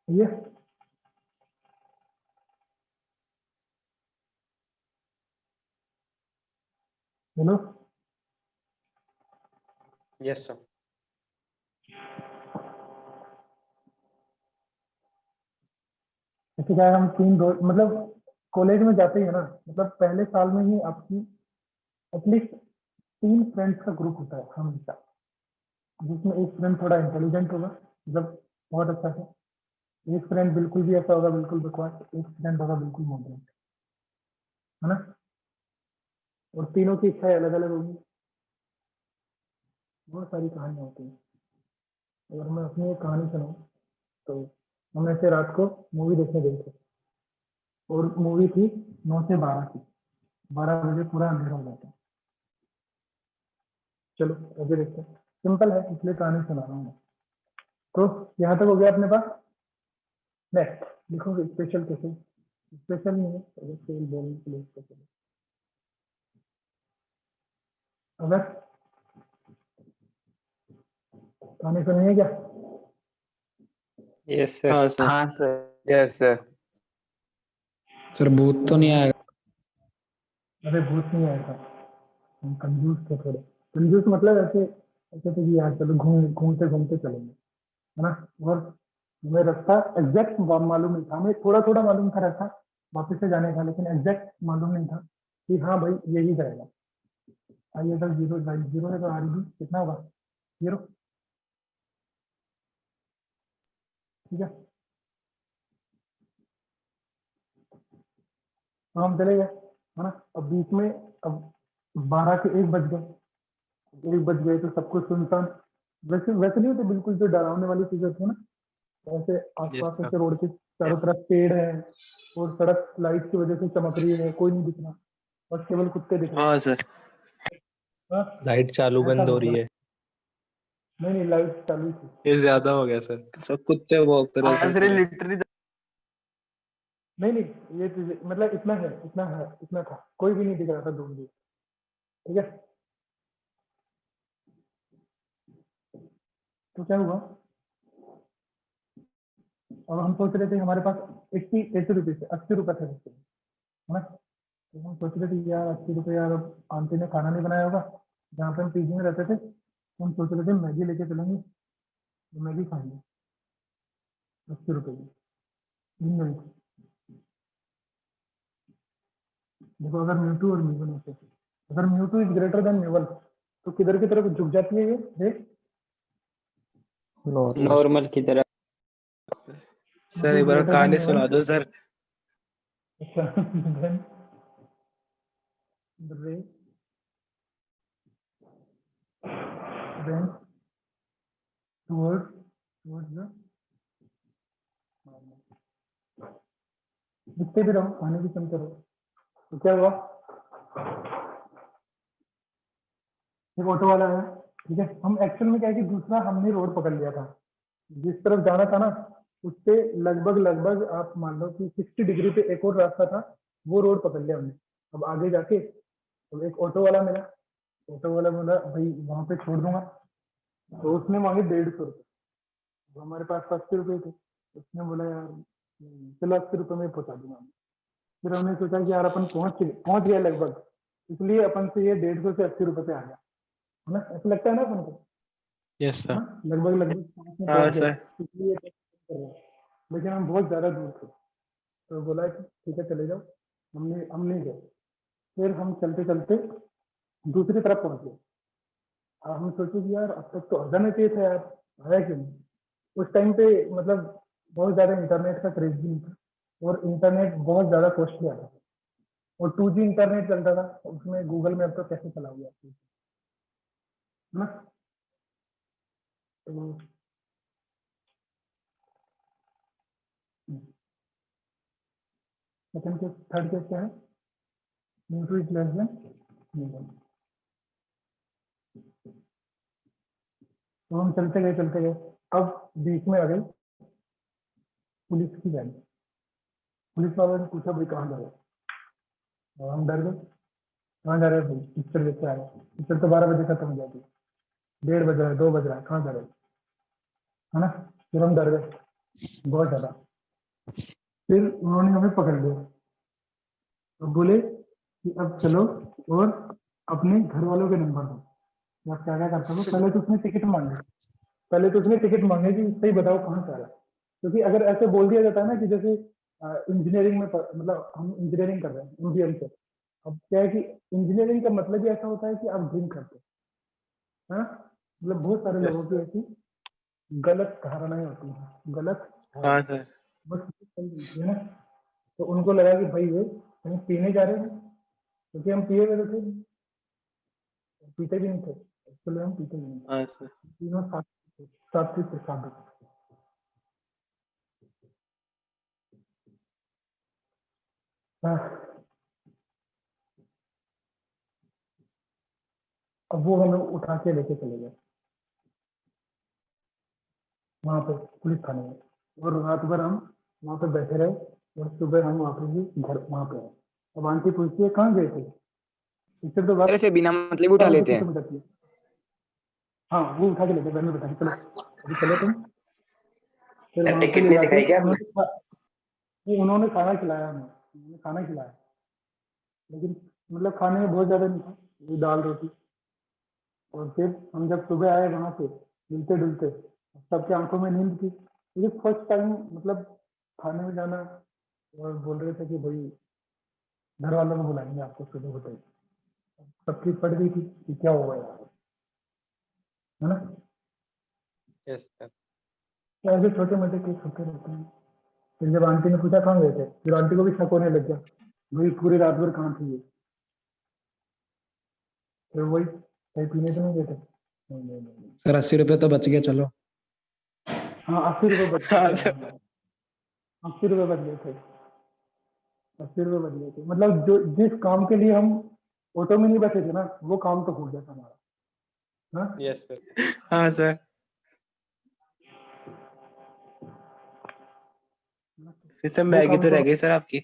ये हेलो। Yes sir. ऐसे क्या है, हम तीन दो मतलब कॉलेज में जाते ही है ना, मतलब पहले साल में ही आपकी एटलीस्ट 3 फ्रेंड्स का ग्रुप होता है हमेशा, जिसमें एक फ्रेंड थोड़ा इंटेलिजेंट होगा, मतलब बहुत अच्छा है, एक फ्रेंड बिल्कुल भी ऐसा होगा बिल्कुल बकवास, एक फ्रेंड होगा बिल्कुल मॉडरेट, है ना। और तीनों की इच्छाएं अलग अलग होगी, बहुत सारी कहानियां होती हैं। अगर मैं अपनी एक कहानी सुनाऊं तो हम ऐसे रात को मूवी देखने गए थे, और मूवी थी 9 से 12 की, 12 बजे पूरा अंधेरा हो जाता है। चलो आगे देखते हैं, सिंपल है इसलिए कहानी सुना रहा हूँ मैं। तो यहाँ तक हो गया अपने पास। नेक्स्ट लिखोगे स्पेशल केसेस, स्पेशल नहीं है, अगर फेल बोलने के लिए स्पेशल, अगर कहानी सुनी है क्या, यस सर। हाँ सर। हाँ सर। Yes sir. सर भूत तो नहीं आएगा? अरे भूत नहीं आया था, हम कंजूस थे थोड़े। कंजूस मतलब ऐसे ऐसे थे कि यार चलो घूमते घूमते चलेंगे, है ना। और हमें रास्ता एग्जैक्ट मालूम नहीं था, हमें थोड़ा थोड़ा मालूम था रास्ता वापस से जाने का, लेकिन एग्जैक्ट मालूम नहीं था कि हाँ भाई यही जाएगा। आइए अगर जीरो जीरो है तो आर बी कितना होगा, जीरो, ठीक है। तो हम चले गए, है ना। अब बीच में अब 12 के 1 बज गए, 1 बज गए तो सब कुछ सुनसान। वैसे वैसे नहीं होते बिल्कुल जो डरावने वाली चीजें होती है ना, ऐसे यस आसपास सर। ऐसे रोड के चारों तरफ पेड़ है और सड़क लाइट की वजह से चमक रही है, कोई नहीं दिख रहा, बस केवल कुत्ते दिख रहे हैं। हाँ सर। हाँ, लाइट चालू ऐसा बंद हो रही मतलब है। नहीं नहीं लाइट चालू थी। ये ज्यादा हो गया सर। सब कुत्ते वॉक कर रहे हैं सर थोड़े। लिटरली नहीं नहीं ये चीजें मतलब इतना है इतना था, कोई भी नहीं दिख रहा था दूर दूर, ठीक है। तो क्या हुआ, अब हम सोच रहे थे हमारे पास 80 रुपीज 80 रुपए थे बच्चे, है ना। तो हम सोच रहे थे यार 80 रुपये, यार अब आंटी ने खाना नहीं बनाया होगा जहाँ पे हम पीजी में रहते थे, तो हम सोच रहे थे मैगी लेके चलेंगे, तो मैगी खाएंगे 80 रुपये की, 3 मिनट। देखो अगर म्यूटू और म्यूवन होते, अगर Mewtwo is greater then mu one तो किधर की तरफ झुक जाती है ये रेट, नॉर्मल की तरह। सर एक बार ग्रेटर देन कहानी म्यूवन। सुना दो सर। अच्छा then the ray then towards the दिखते भी रहो, खाने भी सुनते रहो। तो क्या हुआ, एक ऑटो वाला आया, ठीक है। हम एक्चुअल में क्या है कि दूसरा हमने रोड पकड़ लिया था, जिस तरफ जाना था ना उससे लगभग लगभग आप मान लो कि 60 डिग्री पे एक और रास्ता था, वो रोड पकड़ लिया हमने। अब आगे जाके तो एक ऑटो वाला मिला, ऑटो वाला बोला भाई वहां पे छोड़ दूंगा, तो उसने मांगे 150 रुपये, तो हमारे पास 80 रुपये थे, उसने बोला यार चलो 80 रुपये में पहुंचा दूंगा। फिर हमने सोचा कि यार अपन पहुंच गए लगभग, इसलिए अपन से ये 150 से 80 रुपये पे आ गया, है ना। ऐसा लगता है ना अपन को, यस है सर। ना, लगभग लगभग पास में हाँ पहुंच गए, सर। इसलिए कर रहे हैं। लेकिन हम बहुत ज्यादा दूर थे, तो बोला कि ठीक है चले जाओ, हम नहीं गए। फिर हम चलते चलते दूसरी तरफ पहुंच गए। अब हम सोचे कि यार अब तक तो आ जाना चाहिए था यार, आया क्यों नहीं। उस टाइम पे मतलब बहुत ज्यादा इंटरनेट का क्रेज भी नहीं था, और इंटरनेट बहुत ज्यादा कॉस्टली आता था, और 2G इंटरनेट चलता था, उसमें गूगल मैप तो कैसे चलाओगे आप, है ना। तो सेकंड केस थर्ड केस क्या है, न्यूट्री इज लेस देन। तो हम चलते गए, अब बीच में आ गई पुलिस की गाड़ी। पुलिस वालों ने पूछा भाई कहाँ जा रहे हो, और हम डर गए, कहाँ जा रहे हो भाई, पिक्चर देख के आ रहे हैं, पिक्चर तो 12 बजे खत्म हो जाती है, 1:30 बज रहा है, 2 बज रहा है, कहाँ जा रहे हो, है ना। फिर हम डर गए बहुत ज्यादा। फिर उन्होंने हमें पकड़ लिया, अब बोले कि अब चलो और अपने घर वालों के नंबर दो। तो आप क्या क्या करते हो, पहले तो उसने टिकट मांगी, पहले तो उसने टिकट मांगे कि सही बताओ कहाँ से आ रहा है। क्योंकि अगर ऐसे बोल दिया जाता है ना कि जैसे इंजीनियरिंग में मतलब हम इंजीनियरिंग कर रहे हैं इंडियन से, अब क्या है कि इंजीनियरिंग का मतलब ही ऐसा होता है कि आप ड्रिंक करते हैं, है ना। मतलब बहुत सारे लोगों यस। की ऐसी गलत धारणाएं होती हैं, गलत हाँ धारणा सर। बस चल रही है ना। तो उनको लगा कि भाई ये कहीं पीने जा रहे हैं, क्योंकि हम पिए हुए तो थे नहीं, पीते भी नहीं थे, एक्चुअली हम पीते भी नहीं थे, हाँ सर। तीनों साथ थे साथ। हाँ, अब वो हमें उठा के लेके चले गए वहां पे पुलिस थाने में, और रात भर हम वहां पे बैठे रहे, और सुबह हम वापस भी घर वहां पे आए। अब आंटी पूछती है कहाँ गए थे, इससे तो बात तरह से बिना मतलब उठा आराम से लेते हैं। खत्म करती है। हाँ वो उठा के लेते घर में बैठा के, चलो अभी चलो तुम। फिर वहां पे टिकट ले नहीं जाके दिखाई क्या आपने? उन्होंने खाना खिलाया हमें, उन्होंने खाना खिलाया, लेकिन मतलब खाने में बहुत ज्यादा नहीं था, वही दाल रोटी। और फिर हम जब सुबह आए वहां से मिलते जुलते, सबके आंखों में नींद थी, क्योंकि फर्स्ट टाइम मतलब खाने में जाना। और बोल रहे थे कि भाई घर वालों को बुलाएंगे आपको सुबह होते ही। सबकी पड़ गई थी कि क्या होगा यार, है ना। Yes sir. तो ऐसे छोटे मोटे केस होते रहते हैं। फिर जब आंटी ने पूछा कहाँ गए थे, फिर आंटी को भी शक होने लग गया, भाई पूरी रात भर कहाँ थी ये। फिर वही कहीं पीने तो नहीं गए थे, नहीं नहीं नहीं नहीं। सर 80 रुपए तो बच गया चलो। हाँ 80 रुपये बच गए हाँ थे, सर। हाँ 80 रुपये बच गए थे, 80 रुपये बच गए थे। मतलब जो जिस काम के लिए हम ऑटो में नहीं बैठे थे ना, वो काम तो हो गया था हमारा। हाँ यस सर। हाँ सर। फिर सर वो मैगी काम तो तो, रह गई सर आपकी।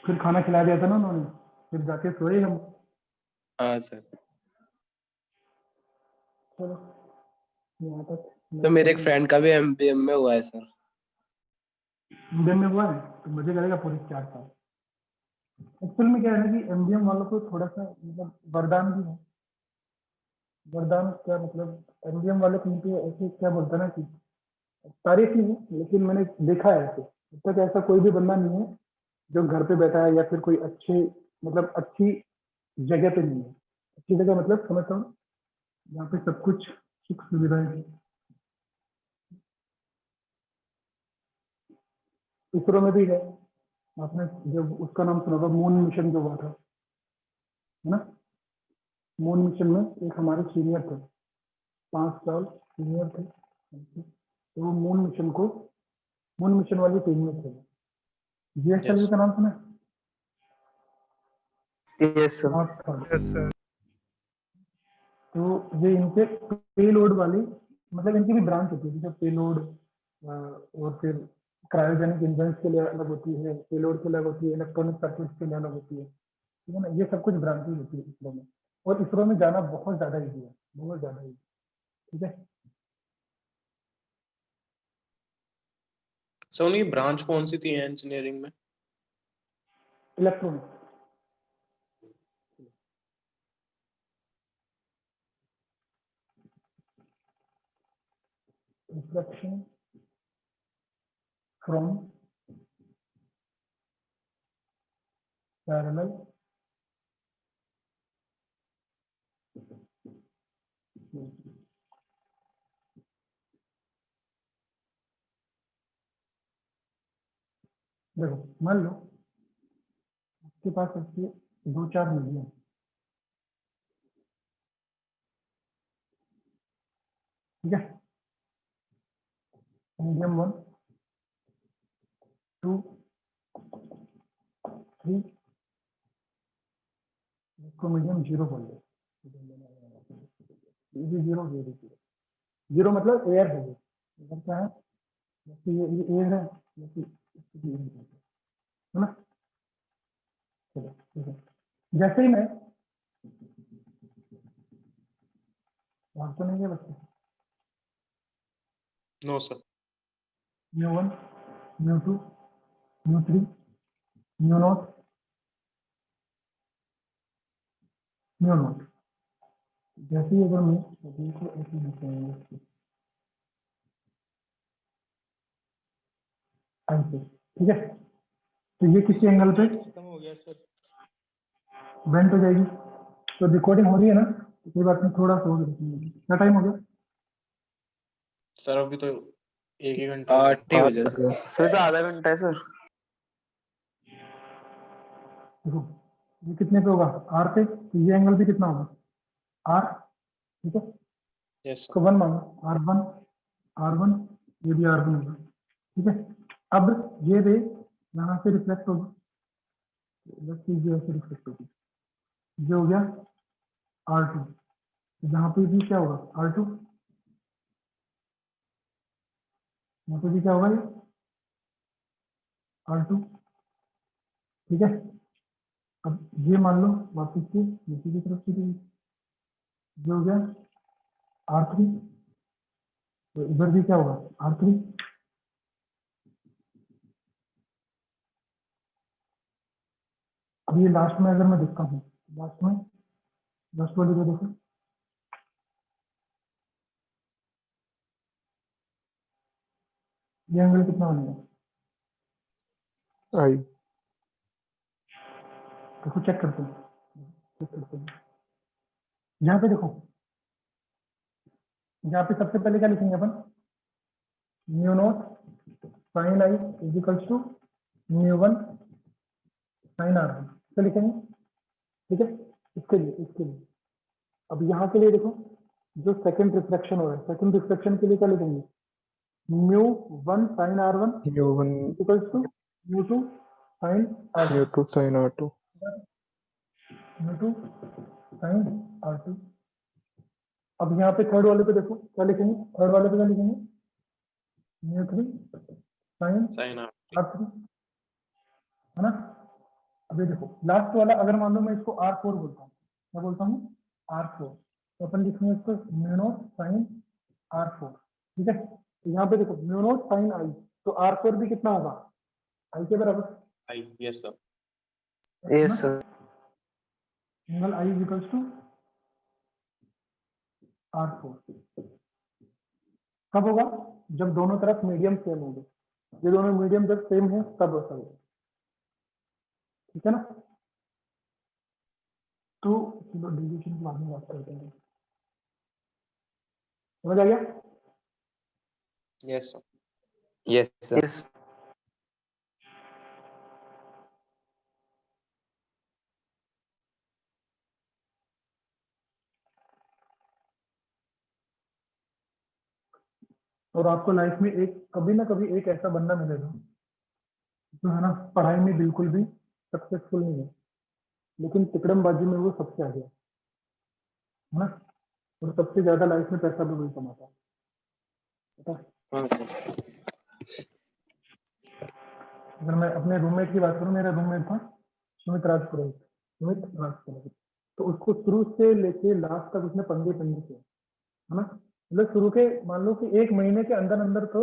फिर खाना खिला दिया था ना उन्होंने, फिर जाके सोए हम। हाँ सर। चलो यहाँ तक तो मेरे एक फ्रेंड का भी एमबीएम में हुआ है सर। इंडियन में हुआ है तो मुझे लगेगा पूरे 4 साल। एक्चुअल में क्या है ना कि एमडीएम वालों को थोड़ा सा मतलब वरदान भी है। वरदान क्या मतलब, एमडीएम वाले कहीं पे ऐसे क्या बोलते हैं ना कि तारीफ ही है, लेकिन मैंने देखा है ऐसे, अब तक ऐसा कोई भी बंदा नहीं है जो घर पे बैठा है या फिर कोई अच्छे मतलब अच्छी जगह पे नहीं है। अच्छी जगह मतलब समझता हूँ यहाँ पे सब कुछ सुख सुविधाएं हैं। इसरो में भी है, आपने जब उसका नाम सुना होगा, मून मिशन जो हुआ था, है ना। मून मिशन में एक हमारे सीनियर थे, 5 साल सीनियर थे, तो वो मून मिशन वाली टीम में थे। जीएसएलवी यस का नाम सुना यस सर। है? तो ये इनके पेलोड वाली मतलब इनकी भी ब्रांच होती है, जैसे पेलोड और फिर क्रायोजेनिक इंजन के लिए अलग होती है, पेलोड के अलग होती है, इलेक्ट्रॉनिक सर्किट के लिए अलग होती है, ठीक है ना। ये सब कुछ ब्रांचेज होती है इसरो में, और इसरो में जाना बहुत ज्यादा ईजी है, बहुत ज्यादा ईजी। ठीक है। सर उनकी ब्रांच कौन सी थी इंजीनियरिंग में? इलेक्ट्रॉनिक, रिफ्लेक्शन फ्रॉम पैरेलल देखो मान लो आपके पास ऐसे 2-4 मीडियम, ठीक है, मीडियम 1 2 3, इसको मीडियम 0 बोल दो। ये भी 0, ये भी 0। 0 मतलब एयर है, ये क्या है, जैसे ये एयर है, जैसे इसको भी air बोलते हैं, है ना। चलो ठीक है, जैसे ही मैं वहां तो नहीं है बच्चे, नो सर। μ1 μ2 μ3 μ0 μ0, जैसे ही अगर मैं अभी को ऐसे लिखते हैं ऐसे, ठीक है, तो ये किसी एंगल पे खत्म हो गया सर। बेंट हो जाएगी। तो रिकॉर्डिंग हो रही है ना, तो कोई बात नहीं, थोड़ा सा और रखेंगे। क्या टाइम हो गया? सर अभी तो 1 ही घंटा हुआ है। 8 ही बजे सर। सर तो आधा घंटा है सर। देखो ये कितने पे होगा, आर पे, तो ये एंगल भी कितना होगा, आर, ठीक है। Yes sir. इसको 1 मानो, R1, ये भी R1 होगा, ठीक है। अब ये रे यहाँ से रिफ्लेक्ट होगी, बस ये ऐसे रिफ्लेक्ट होगी, ये हो गया R2, यहाँ पे भी क्या होगा R2, यहाँ पे भी क्या होगा ये R2, ठीक है। अब ये मान लो वापस से नीचे की तरफ चली गई, ये हो गया R3, तो इधर भी क्या होगा R3, अब ये लास्ट में अगर मैं देखता हूँ, लास्ट में लास्ट वाली को देखो, ये एंगल कितना बनेगा, आई देखो चेक करते हैं, चेक करते हैं। यहाँ पे देखो, यहाँ पे सबसे पहले क्या लिखेंगे अपन, mu naught sine I is equals to mu one sine R तो लिखेंगे, ठीक है। इसके लिए अब यहाँ के लिए देखो, जो सेकंड रिफ्लेक्शन हो रहा है, सेकंड रिफ्लेक्शन के लिए क्या लिखेंगे, mu one sine R one U1 equals to mu two sine R U2 sin R2 mu two sine R two. अब यहाँ पे थर्ड वाले पे देखो क्या लिखेंगे, थर्ड वाले पे क्या लिखेंगे, mu three sine sine R three, है ना। अब ये देखो लास्ट वाला, अगर मान लो मैं इसको R4 बोलता हूँ, क्या बोलता हूँ, R4, तो अपन लिखेंगे इसको म्यू नॉट साइन R4, ठीक है। तो यहाँ पे देखो म्यू नॉट साइन आई, तो R4 भी कितना होगा, आई के बराबर, I, yes sir, yes sir angle I is equals to R4। कब होगा, जब दोनों तरफ मीडियम सेम होंगे, ये दोनों मीडियम जब सेम है तब ऐसा होगा, ठीक है ना। तो चलो डेविएशन के बारे में बात करते हैं, समझ आ गया। Yes sir, yes sir. yes और आपको लाइफ में एक कभी ना कभी एक ऐसा बंदा मिलेगा जो है ना पढ़ाई में बिल्कुल भी सक्सेसफुल नहीं है, लेकिन तिकड़मबाजी में वो सबसे आगे है ना, और सबसे ज्यादा लाइफ में पैसा भी वही कमाता है, पता है? हाँ सर। अगर मैं अपने रूममेट की बात करूं, मेरा रूममेट था सुमित राजपुरोहित, सुमित राजपुरोहित, तो उसको शुरू से लेके लास्ट तक उसने पंगे किए, है ना। मतलब शुरू के मान लो कि 1 महीने के अंदर अंदर तो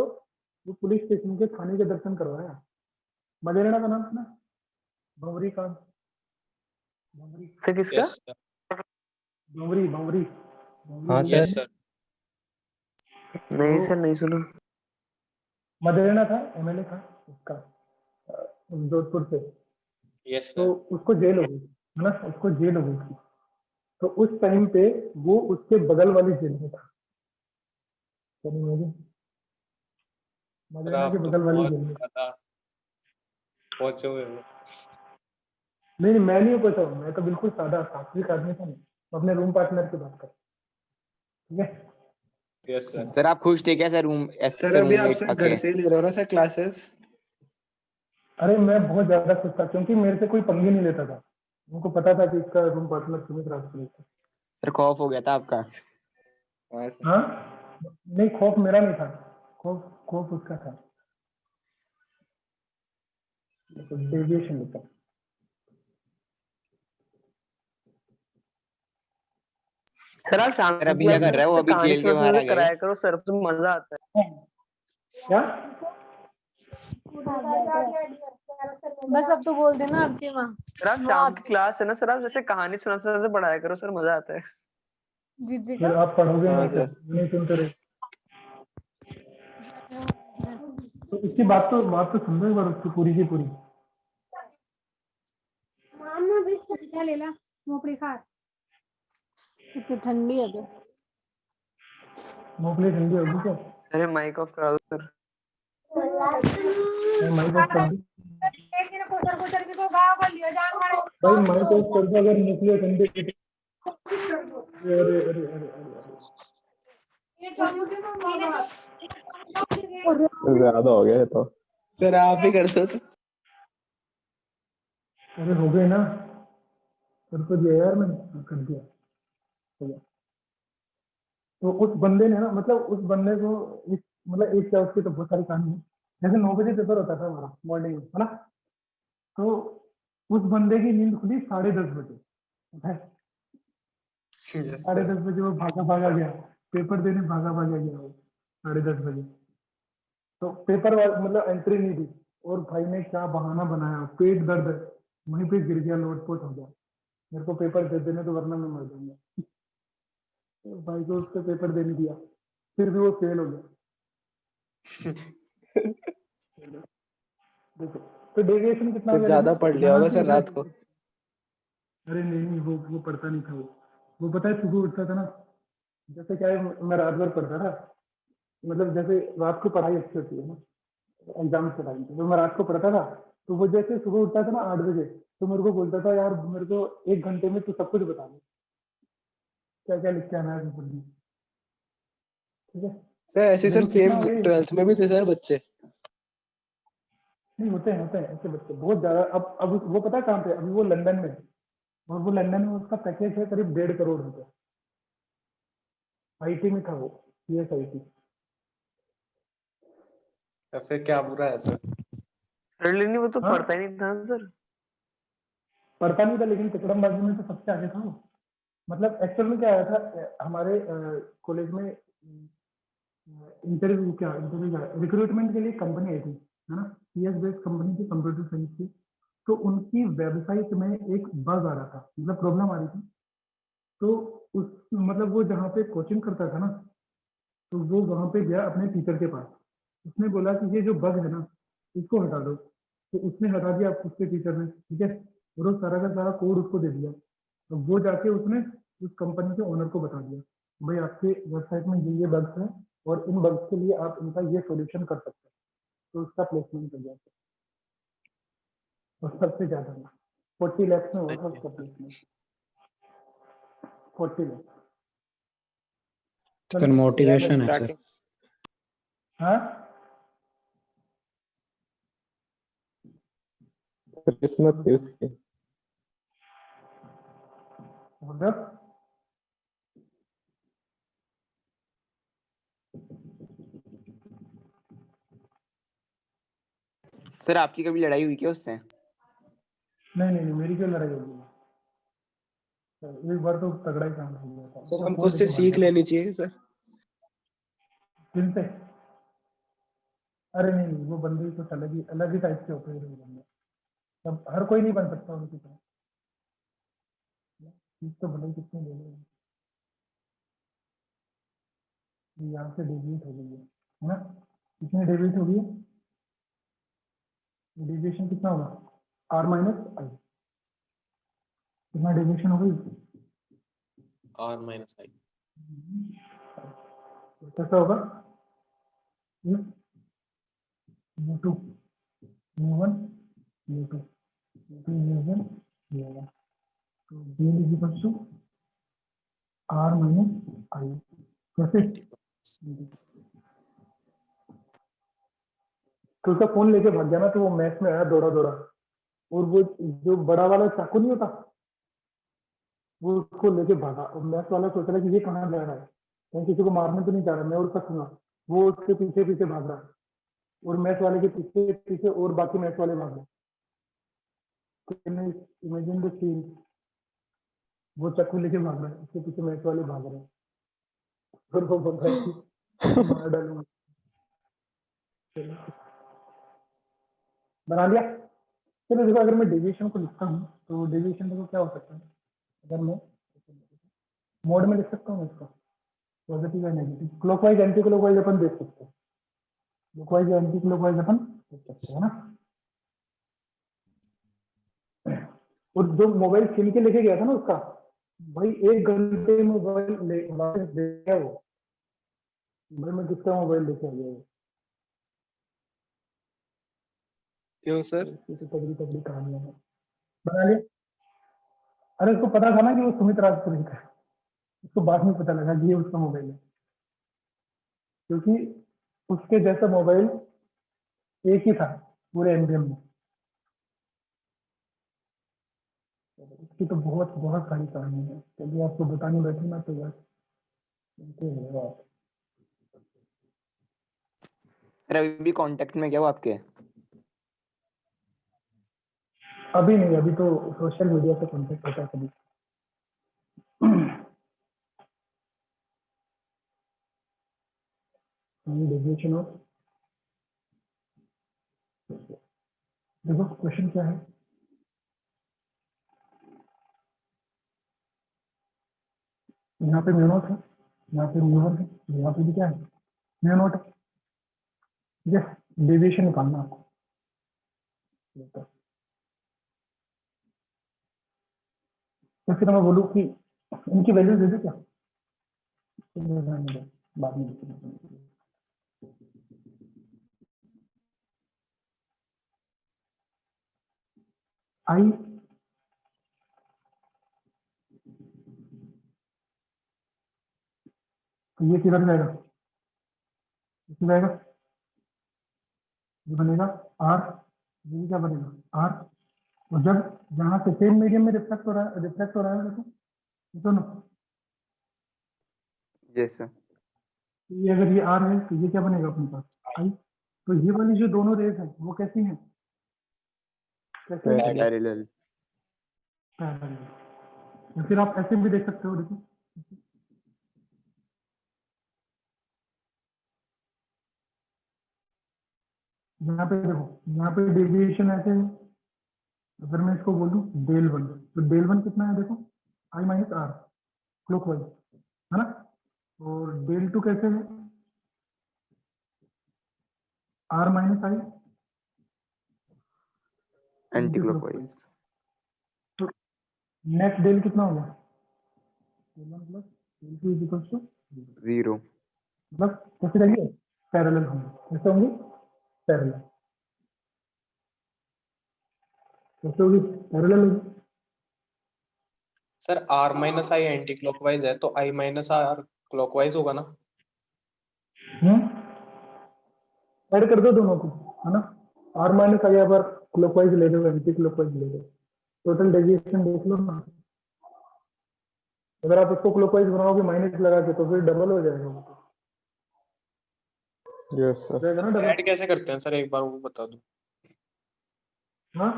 वो पुलिस स्टेशन के थाने के दर्शन करवाया। मदेरणा का नाम सुना, भंवरी का, भंवरी से किसका यस सर, भंवरी भंवरी हाँ भंवरी, सर। यस सर, नहीं सर नहीं सुना मदेरणा था, एमएलए था उसका, जोधपुर से, यस तो सर, उसको जेल हो गई, है ना, उसको जेल हो गई थी। तो उस टाइम पे वो उसके बगल वाली जेल में था, मदेरणा आप के तो बगल वाली बहुत जेल में। ज्यादा पहुंचे हुए हो। नहीं मैं नहीं पता, मैं तो बिल्कुल सादा सात्विक आदमी था, मैं अपने रूम पार्टनर की बात कर, ठीक है। यस सर, सर आप खुश थे क्या सर रूम सर ऐसे अभी आप रूममेट सर पाके? घर से ले रहे हो ना सर क्लासेस? अरे मैं बहुत ज्यादा खुश था, क्योंकि मेरे से कोई पंगे नहीं लेता था, उनको पता था कि इसका रूम पार्टनर सुमित राजपुरोहित है। सर खौफ हो गया था आपका? हाँ सर। हाँ नहीं, खौफ मेरा नहीं था, खौफ खौफ उसका था, डेविएशन लिखा। सर आप शाम सर अभी क्या कर रहे हो? अभी कहानी जेल के बाहर आ गए? कराया करो सर, तो मजा आता है। क्या बस अब तो बोल देना आपकी माँ। सर आप शाम की क्लास है ना सर, आप जैसे कहानी सुनाते पढ़ाया करो सर, मजा आता है। जी जी फिर आप पढ़ोगे हाँ नहीं, सर। फिर नहीं सुनते रहे। तो इसकी बात तो सुन लो एक बार उसकी पूरी की पूरी। ले ला मूंगफली खा, कितनी ठंडी है तो। मूंगफली ठंडी होगी क्या, अरे माइक ऑफ करा दो सर। मैं माइक ऑफ कर दूं? भाई माइक ऑफ कर दो अगर मूंगफली ठंडी। अरे अरे अरे अरे ज्यादा हो गया तो सर आप ही कर दो तो। अरे हो गए ना, कर तो दिया यार, मैंने कर दिया, हो गया। तो उस बंदे ने ना, मतलब उस बंदे को मतलब एक क्या, उसकी तो बहुत सारी कहानी है। जैसे 9 बजे पेपर होता था हमारा मॉर्निंग में, है ना, तो उस बंदे की नींद खुली 10:30 बजे, 10:30 बजे वो भागा गया पेपर देने, भागा गया वो 10:30 बजे। तो पेपर मतलब एंट्री नहीं दी, और भाई ने क्या बहाना बनाया, पेट दर्द है, वहीं पे गिर गया, लोटपोट हो गया। मेरे को पेपर दे देने तो, वरना मैं मर जाऊंगा। तो भाई को उसका पेपर देने दिया, फिर भी वो फेल हो गया। देखो तो डेविएशन कितना हो फिर गया ज्यादा देखो, पढ़ लिया यहाँ होगा से सर इधर। रात को। अरे नहीं, वो पढ़ता नहीं था। वो पता है, सुबह उठता था ना, जैसे क्या है, मैं रात भर पढ़ता था। मतलब जैसे रात को पढ़ाई अच्छी होती है ना एग्जाम के टाइम पे, तो मैं रात को पढ़ता था। तो वो जैसे सुबह उठता था ना 8 बजे, तो मेरे को बोलता था, यार मेरे को 1 घंटे में तू सब कुछ बता दे, क्या क्या लिख के आना है पेपर में। ठीक है। सर ऐसे सर देखो कितना सेम हो गया ये। 12th में भी थे सर बच्चे। नहीं, होते हैं ऐसे बच्चे बहुत ज्यादा। अब वो पता है कहाँ पे, अभी वो लंदन में है। और वो लंदन में उसका पैकेज है करीब 1.5 करोड़ रुपए। आईटी में था वो, सीएस आईटी। तो फिर क्या बुरा है सर? अरे नहीं, वो तो हाँ, पढ़ता ही नहीं था सर। पढ़ता नहीं था, लेकिन टिकड़मबाजी में तो सबसे आगे था वो। मतलब एक्चुअल में क्या आया था, हमारे कॉलेज में इंटरव्यू क्या रिक्रूटमेंट के लिए कंपनी आई थी, है ना। सीएस बेस्ड कंपनी थी, कंप्यूटर साइंस की। तो उनकी वेबसाइट में एक बग आ रहा था, मतलब प्रॉब्लम आ रही थी। तो उस मतलब वो जहाँ पे कोचिंग करता था ना, तो वो वहाँ पे गया अपने टीचर के पास। उसने बोला कि ये जो बग है ना, इसको हटा दो। तो उसने हटा दिया उसके टीचर ने, ठीक है। और वो सारा का सारा कोड उसको दे दिया। तो वो जाके उसने उस कंपनी के ओनर को बता दिया, भाई आपके वेबसाइट में ये बग्स हैं, और इन बग्स के लिए आप इनका ये सॉल्यूशन कर सकते हैं। तो उसका प्लेसमेंट कर दिया। और सबसे ज्यादा 40 लाख में हुआ था उसका प्लेसमेंट। 40 लाख। सर मोटिवेशन है सर। स्टार्टिंग हाँ, किस्मत थी उसकी। मतलब सर आपकी कभी लड़ाई हुई क्या उससे? नहीं, मेरी क्यों लड़ाई होगी। तो एक बार तो तगड़ा ही काम हो गया था, सर तो हमको कोड उससे लेके भाग सीख गया था। लेनी चाहिए सर। किनसे? अरे नहीं, वो बंदे कुछ अलग ही टाइप के होते हैं वो बंदे। अब हर कोई नहीं बन सकता उनकी तरह। चीज तो भले ही कितनी ले लो, ये यहाँ से डेविएट हो गई है ना। कितनी डेविएट हो गई है? डेविएशन कितना होगा, आर माइनस आई। कितना डेविएशन हो गई? R-I। कैसा होगा? U2 U1 U2 U1 U1, तो B is equal to R minus I. कैसे? तो उसका फोन लेके भाग गया ना, तो वो मैच में आया दौड़ा दौड़ा। और वो जो बड़ा वाला चाकू नहीं होता, वो उसको लेके भागा। और मैथ वाला सोच रहा है कि ये कहाँ जा रहा है, कहीं किसी को मारने तो नहीं जा रहा, मैं और सकूंगा। वो उसके पीछे पीछे भाग रहा है, और मैथ वाले के पीछे पीछे और बाकी मैथ वाले भाग रहे हैं। Imagine the scene. वो चाकू लेके भाग रहा है, उसके पीछे मैथ वाले भाग रहे हैं, और वो बोल रहा है कि मार डालूंगा। बना लिया। चलो देखो, अगर मैं डेविएशन को लिखता हूँ, तो डेविएशन देखो क्या हो सकता है। अगर मैं मोड में लिख सकता हूँ इसको, पॉजिटिव या नेगेटिव, क्लॉकवाइज एंटी क्लॉकवाइज अपन देख सकते हैं। क्लॉकवाइज या एंटी क्लॉकवाइज अपन देख सकते हैं ना। और जो मोबाइल छीन के लेके गया था ना उसका, भाई 1 घंटे मोबाइल वापस दे गया वो। भाई मैं कितना मोबाइल लेके आ गया वो। क्यों सर? ये तो तगड़ी तगड़ी कहानियां हैं। बना लिया। अरे उसको पता था ना कि वो सुमित राजपुरी का है। उसको बाद में पता लगा कि ये उसका मोबाइल है, क्योंकि उसके जैसा मोबाइल एक ही था पूरे एमबीएम में। इसकी तो बहुत बहुत सारी कहानी है, क्योंकि आपको बताने बैठे ना तो बस सुनते रहो आप। सर अभी भी कांटेक्ट में क्या वो आपके? अभी नहीं, अभी तो सोशल मीडिया से कॉन्टेक्ट होता है कभी। डेविएशन ऑफ, देखो क्वेश्चन क्या है। यहाँ पे म्यू नॉट है, यहाँ पे म्यू वन है, यहाँ पे भी क्या है, म्यू नॉट है। ठीक है, डेविएशन निकालना आपको। तो फिर मैं बोलूँ कि इनकी वैल्यू दे दे क्या, बाद में आई ये किधर जाएगा, इधर जाएगा, ये बनेगा आर, ये क्या बनेगा आर। और जब जहाँ से सेम मीडियम में रिफ्लेक्ट हो रहा है, देखो दोनों, यस सर। ये अगर ये आर है तो ये क्या बनेगा अपने पास आई। तो ये वाली जो दोनों रेस है वो कैसी हैं, कैसी हैं? पैरेलल। पैरेलल। और फिर आप ऐसे भी देख सकते हो, देखो यहाँ पे देखो, यहाँ पे डेविएशन ऐसे है। अगर मैं इसको बोलूँ डेल वन, तो डेल वन कितना है देखो, आई माइनस आर क्लॉकवाइज, है ना। और डेल टू कैसे है, R minus I anti clockwise. तो नेट डेल कितना हो गया, del one plus del two is equal to 0। मतलब कैसे रहेंगे, पैरेलल होंगे, कैसे होंगे पैरेलल, कैसे होगी पैरेलल होगी। Sir R minus I anti clockwise है तो आई माइनस आर क्लॉकवाइज होगा ना। ऐड कर दो दोनों को, है ना। आर माइनस आई बार क्लॉकवाइज ले लो, एंटी क्लॉकवाइज ले लो, टोटल डेविएशन देख लो ना। अगर आप उसको क्लॉकवाइज बनाओगे माइनस लगा के तो फिर डबल हो जाएगा वो तो। Yes sir. जाएगा ना डबल। ऐड कैसे करते हैं सर, एक बार वो बता दो। हाँ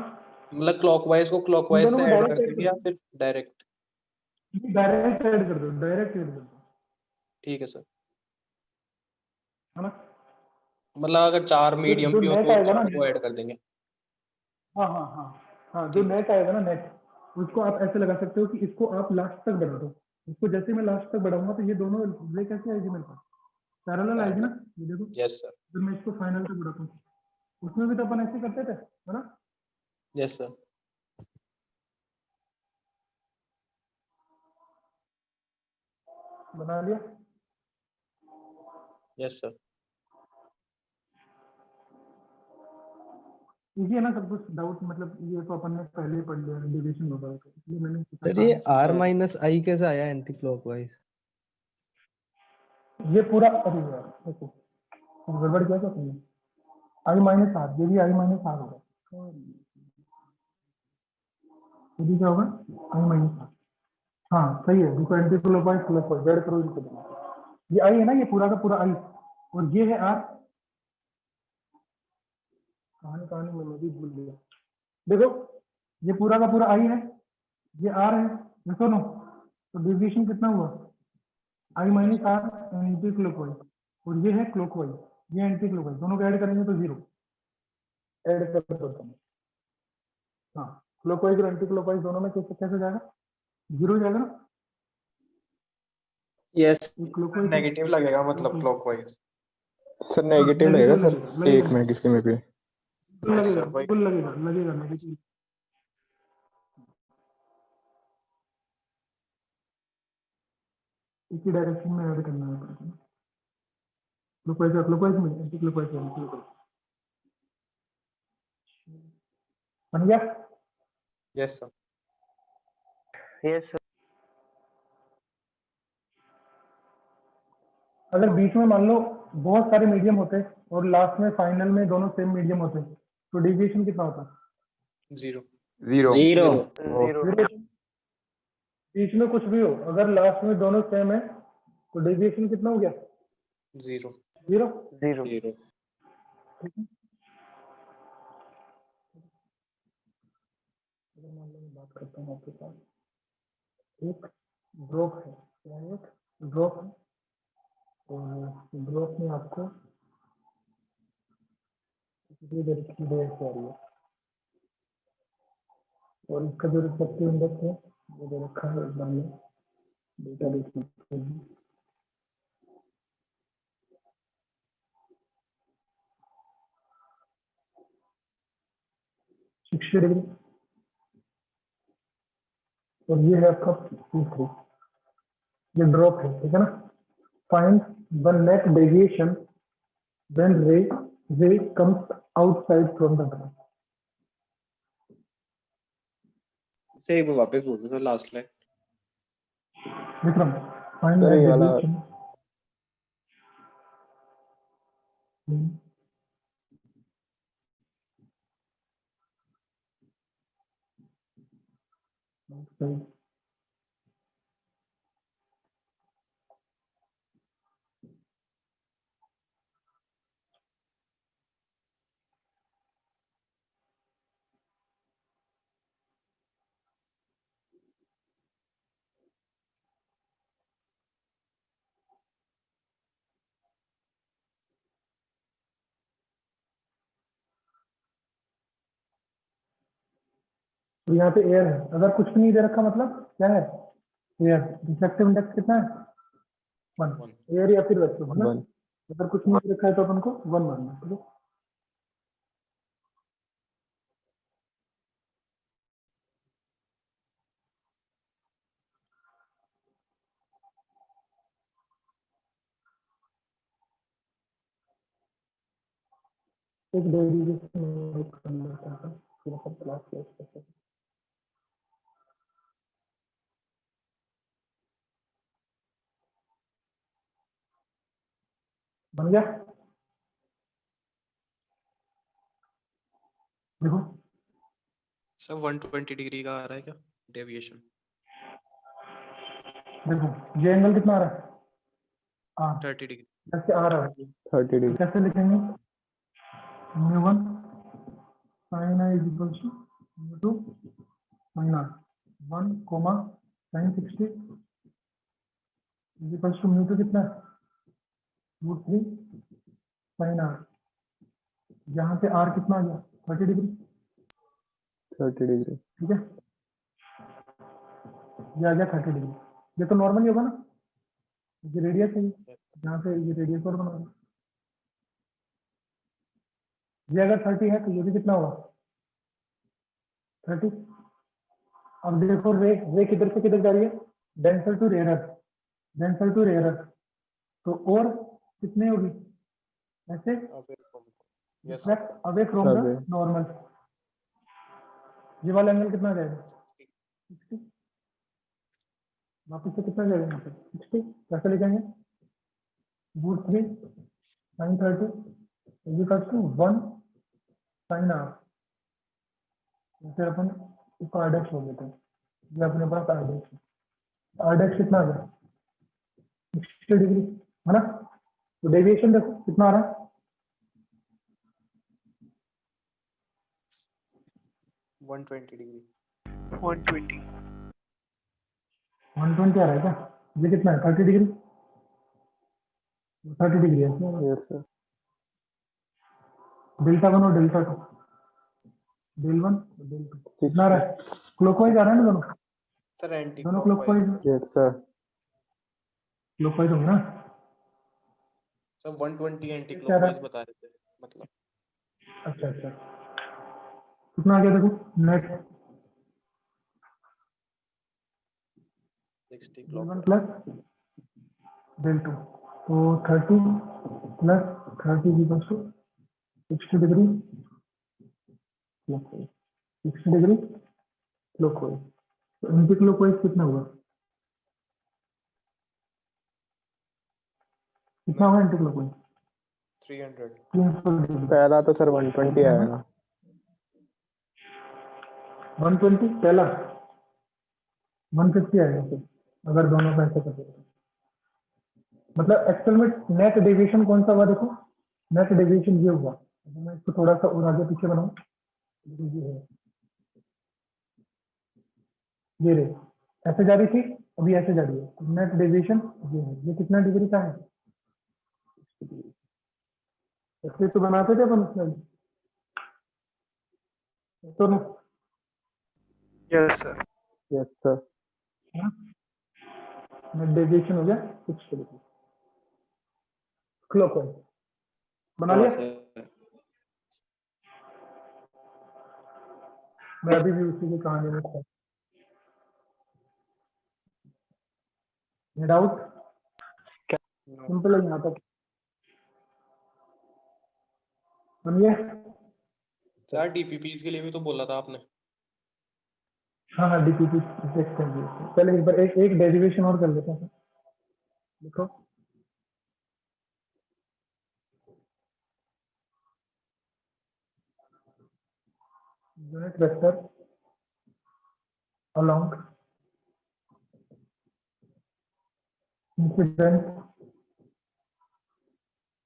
मतलब क्लॉकवाइज को क्लॉकवाइज दोनों से को ऐड डायरेक्ट करते ऐड हैं कर या दो, फिर डायरेक्ट। डायरेक्ट ऐड कर दो, डायरेक्ट ऐड कर दो, ठीक है सर। है ना। मतलब अगर चार फिर मीडियम जो भी हो नेट तो आएगा ना, चार को ऐड कर देंगे। हाँ हाँ हाँ हाँ, जो ठीक है नेट आएगा ना नेट, उसको आप ऐसे लगा सकते हो कि इसको आप लास्ट तक बढ़ा दो। इसको जैसे मैं लास्ट तक बढ़ाऊंगा तो ये दोनों ये कैसे आएगी मेरे पास, पैरेलल आएगी ना। ये देखो यस सर। जब मैं इसको फाइनल तक बढ़ाता हूँ, उसमें भी तो अपन ऐसे करते थे, है ना। Yes sir. बना लिया। Yes sir. इजी है ना सब कुछ, डाउट मतलब ये तो अपन ने पहले ही पढ़ लिया, डेविएशन होता है तो इसलिए मैंने सर ये आर माइनस आई कैसे आया एंटी क्लॉकवाइज? ये पूरा, अरे यार देखो गड़बड़ क्या क्या तुमने, आई माइनस आर, ये भी आई माइनस आर होगा, ये भी क्या होगा आई माइनस आर। हाँ सही है, देखो एंटी क्लॉकवाइज क्लॉकवाइज जेड करो इनको बना, ये आई है ना, ये पूरा का पूरा आई, और ये है आर। कहानी कहानी में मैं भी भूल गया, देखो ये पूरा का पूरा आई है, ये आर है, ये सुनो तो डेविएशन कितना हुआ, आई माइनस आर एंटी क्लॉकवाइज, और ये है क्लॉकवाइज, ये एंटी क्लॉकवाइज, दोनों को ऐड करेंगे तो जीरो, ऐड कर दो तुम। हाँ क्लॉकवाइज और एंटी क्लॉकवाइज दोनों में कैसे कैसे जाएगा, जीरो जाएगा ना। यस। क्लॉकवाइज नेगेटिव लगेगा मतलब क्लॉकवाइज। सर नेगेटिव लगेगा सर, लगेगा, एक मिनट इसमें भी। लगेगा, सर वही। बिल्कुल लगेगा, लगेगा नेगेटिव। इसी डायरेक्शन में ऐड करना है क्लॉकवाइज और क्लॉकवाइज में, एंटी क्लॉकवाइज और एंटी क्लॉकवाइज। बन गया। Yes sir. यस अगर बीच में मान लो बहुत सारे मीडियम होते और लास्ट में फाइनल में दोनों सेम मीडियम होते तो डेविएशन कितना होता, 0। 0। 0। जीरो। बीच में कुछ भी हो, अगर लास्ट में दोनों सेम है तो डेविएशन कितना हो गया, 0। जीरो। जीरो। 0। अगर मान लो मैं बात करता हूँ आपके पास एक ड्रॉप है, क्या है, एक ड्रॉप है, और ड्रॉप में आपको ये डायरेक्शन दे आ रही है, और इसका जो रिफ्लेक्टिव इंडेक्स है वो दे रखा है मान लो डेटाबेस में 60 डिग्री और ये है आपका P3, ये ड्रॉप है, ठीक है ना। Find the net deviation when रे comes outside from the drop. से एक बार वापस बोल दो sir last line. Vikram, find sir net ये वाला डेविएशन आउटसाइड तो यहाँ पे एयर है, अगर कुछ भी नहीं दे रखा मतलब क्या है, एयर। रिफ्लेक्टिव इंडेक्स कितना है, 1, एयर या फिर वैक्यूम है ना। 1 अगर कुछ नहीं दे रखा है तो अपन को 1 मानना है, ठीक है। एक डेरिवेशन नोट कर लेता हूं, फिर अपन क्लास क्लोज करते हैं। बन गया, देखो सर 120 डिग्री का आ रहा है क्या डेविएशन? देखो ये एंगल कितना आ रहा है, 30 डिग्री। कैसे आ रहा है, 30 तो डिग्री। कैसे लिखेंगे, μ1 sin i equal to μ2 sin r, 1 comma sin 60 equal to μ2 कितना है, √3 sin r। यहाँ पे r कितना आ गया, 30 डिग्री, 30 डिग्री। ठीक है। ये आ गया 30 डिग्री, ये तो नॉर्मल ही होगा ना, ये रेडियस है, यहाँ पे ये रेडियस और बना, ये अगर 30 है तो ये भी कितना होगा, 30। अब देखो रे किधर से किधर जा रही है, denser to rare, denser to rare, तो और कितनी होगी, ऐसे reflect away from the Away. Normal. ये वाला एंगल कितना जाएगा, 60, वापस से कितना जाएगा यहाँ पे 60, कैसे लिखेंगे, √3 sin 30 equal to 1 sin r। फिर अपन इसको r' हो लेते हैं, ये अपने पास r' कितना आ गया, 60 डिग्री है ना। तो डेविएशन देखो कितना आ रहा है, 120 डिग्री। 120। 120 आ रहा है क्या, ये कितना है, 30 डिग्री, 30 डिग्री है, यस सर। डेल्टा 1 और डेल्टा 2, डेल 1 और डेल 2 कितना आ रहा है, क्लॉकवाइज आ रहा है ना दोनों, सर एंटी दोनों clockwise. Clockwise, yes sir. Clockwise होंगे ना। सर 120 एंटी क्या रहा? क्लॉकवाइज बता रहे थे मतलब। अच्छा अच्छा, कितना आ गया देखो, net 60 del 1 clockwise. Plus del 2, तो 30 प्लस 30 equal to 60 degree clockwise, 60 degree clockwise. तो एंटी क्लॉकवाइज कितना हुआ, कितना हुआ एंटी क्लॉकवाइज, 300। 300 डिग्री। पहला तो सर 120 आएगा। 120 पहला, 150 आएगा फिर, अगर दोनों का ऐसे करें तो। मतलब एक्चुअल में नेट डेविएशन कौन सा हुआ देखो, नेट डेविएशन ये हुआ, अगर मैं इसको थोड़ा सा और आगे पीछे बनाऊं, तो ये है, ये रे ऐसे जा रही थी, अभी ऐसे जा रही है, तो नेट डेविएशन ये है, ये कितना डिग्री का है, ऐसे तो बनाते थे अपन उसमें तो ना, yes sir. Yes sir. Net deviation हो गया 6 डिग्री क्लॉकवाइज। बना हाँ लिया? सर। मैं अभी भी उसी की कहानी में था। डाउट? सिंपल है यहाँ तक। बनिए? सर डीपीपीज के लिए भी तो बोला था आपने। हाँ हाँ डीपीपी देखते हैं। पहले एक बार एक डेरिवेशन और कर लेते हैं। देखो unit vector along incident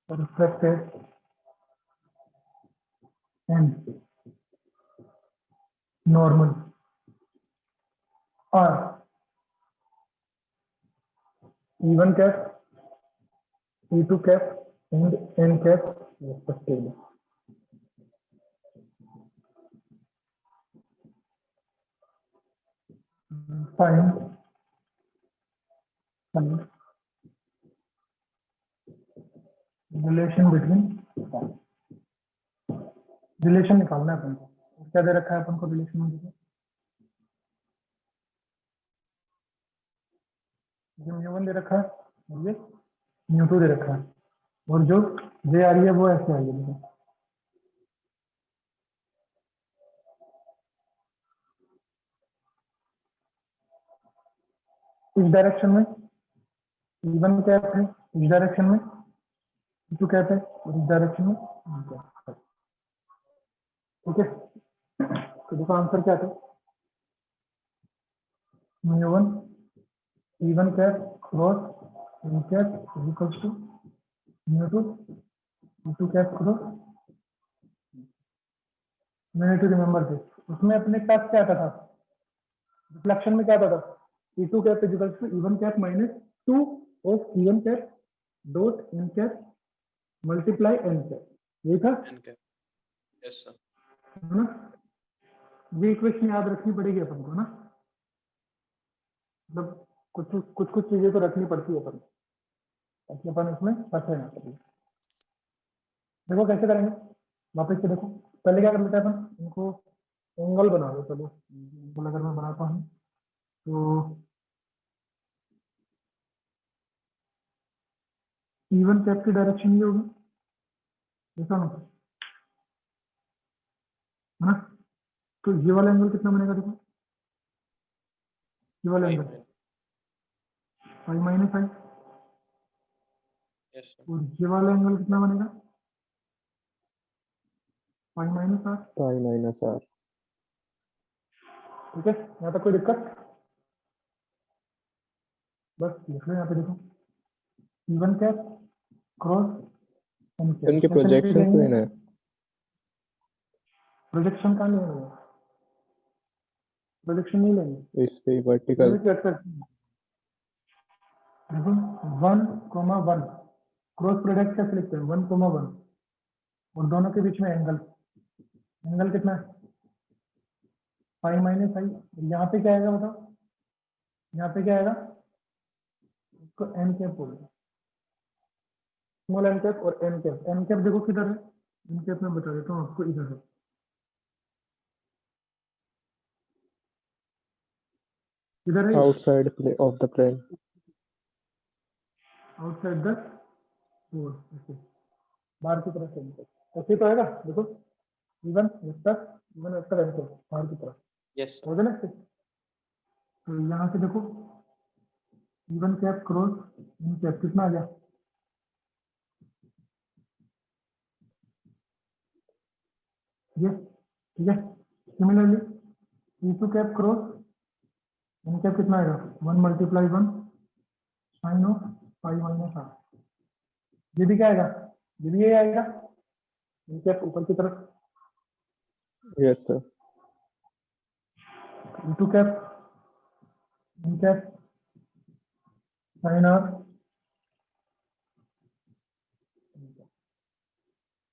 reflected and normal are E1 cap, E2 cap and N cap respectively. Find relation between relation निकालना है अपन को। क्या दे रखा है अपन को रिलेशन में? देखो जो म्यू1 दे रखा है और ये म्यू2 दे रखा है और जो जे आ रही है वो ऐसे आ रही है। देखो इस डायरेक्शन में E1 कैप है, इस डायरेक्शन में E2 कैप है और इस डायरेक्शन में N कैप है। ठीक है, तो देखो आंसर क्या था? Mu one E1 cap cross N cap is equals to mu two E2 cap cross. मैंने टू रिमेंबर दिस। उसमें अपने पास क्या आता था? रिफ्लेक्शन में क्या आता था? E2 cap is equals to E1 cap minus 2 of E1 cap dot N cap multiply N cap. यही था यस सर। है ना? ये इक्वेशन याद रखनी पड़ेगी अपन को ना, मतलब कुछ चीजें तो रखनी पड़ती है अपन, ताकि अपन उसमें फंसे ना कभी। देखो कैसे करेंगे, वापस से देखो। पहले क्या कर लेते हैं अपन, इनको एंगल बना दो। चलो एंगल अगर मैं बनाता हूँ तो E1 कैप की डायरेक्शन ये होगी, देखो ना, है ना? तो ये वाला एंगल कितना बनेगा? देखो ये वाला angle five minus five, yes sir. और ये वाला एंगल कितना बनेगा? Five minus R. Pi minus R. ठीक है, यहाँ तक कोई दिक्कत? बस लिख लो यहाँ पे। देखो E1 cap cross N cap. इनके प्रोजेक्शन लेना है। प्रोजेक्शन का नहीं है, प्रोजेक्शन नहीं लेंगे। इस पे वर्टिकल। यूनिट वेक्टर देखो 1,1 क्रॉस प्रोडक्ट कैसे लिखते हैं? 1,1 और दोनों के बीच में एंगल, एंगल कितना है? Five minus five. यहाँ पे क्या आएगा बताओ? यहाँ पे क्या आएगा? इसको एन कैप बोलते हैं, स्मॉल एन कैप और एन कैप। एन कैप देखो किधर है? एन कैप मैं बता देता हूँ आपको, इधर है। किधर है? Outside of the plane. Outside the बाहर की तरफ एन कैप ऐसे तो आएगा। देखो इवन वेक्टर एन कैप बाहर की तरफ यस सर। हो गया ना? तो यहाँ से देखो E1 cap cross N cap कितना आ गया? ये ठीक है। Similarly E2 cap cross N cap कितना आएगा? 1 multiply 1 sine of pi minus r. ये भी क्या आएगा? ये भी यही आएगा, N कैप ऊपर की तरफ। Yes sir. E2 cap N cap sine r.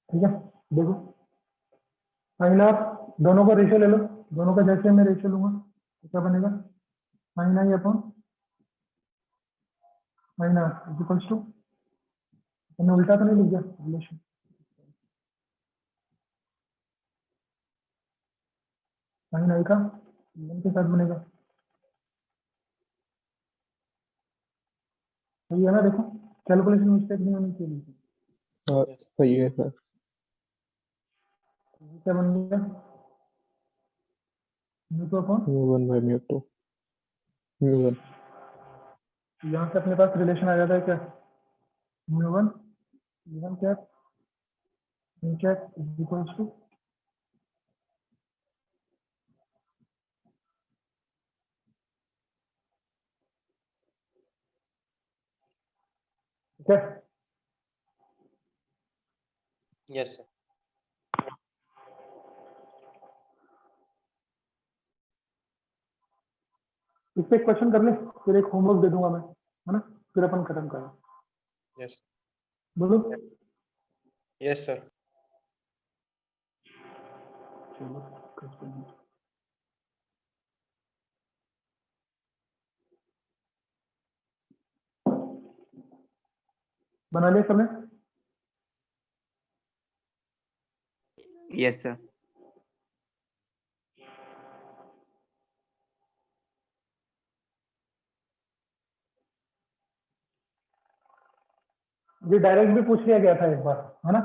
ठीक है, देखो साइन आर, दोनों का रेशियो ले लो। दोनों का जैसे मैं रेशियो लूंगा तो क्या बनेगा? Sine I upon minus is equals to, मैंने उल्टा तो नहीं लिख दिया रिलेशन, साइन आई का e1 के साथ बनेगा, सही है ना? देखो कैलकुलेशन मिस्टेक नहीं होनी चाहिए। हाँ, सही है सर। ये क्या बन गया, म्यू2 अपॉन, म्यू1 बाय म्यू2, म्यू1। यहाँ से अपने पास रिलेशन आ जाता है क्या, म्यू1 e1 cap n cap is equals to, ठीक है? Yes sir. इस पे क्वेश्चन कर ले, फिर एक होमवर्क दे दूंगा मैं, है ना? फिर अपन खत्म करें। यस बोलो। Yes sir. चलो करते हैं। बना लिया सबने? Yes sir. ये डायरेक्ट भी पूछ लिया गया था एक बार, है ना?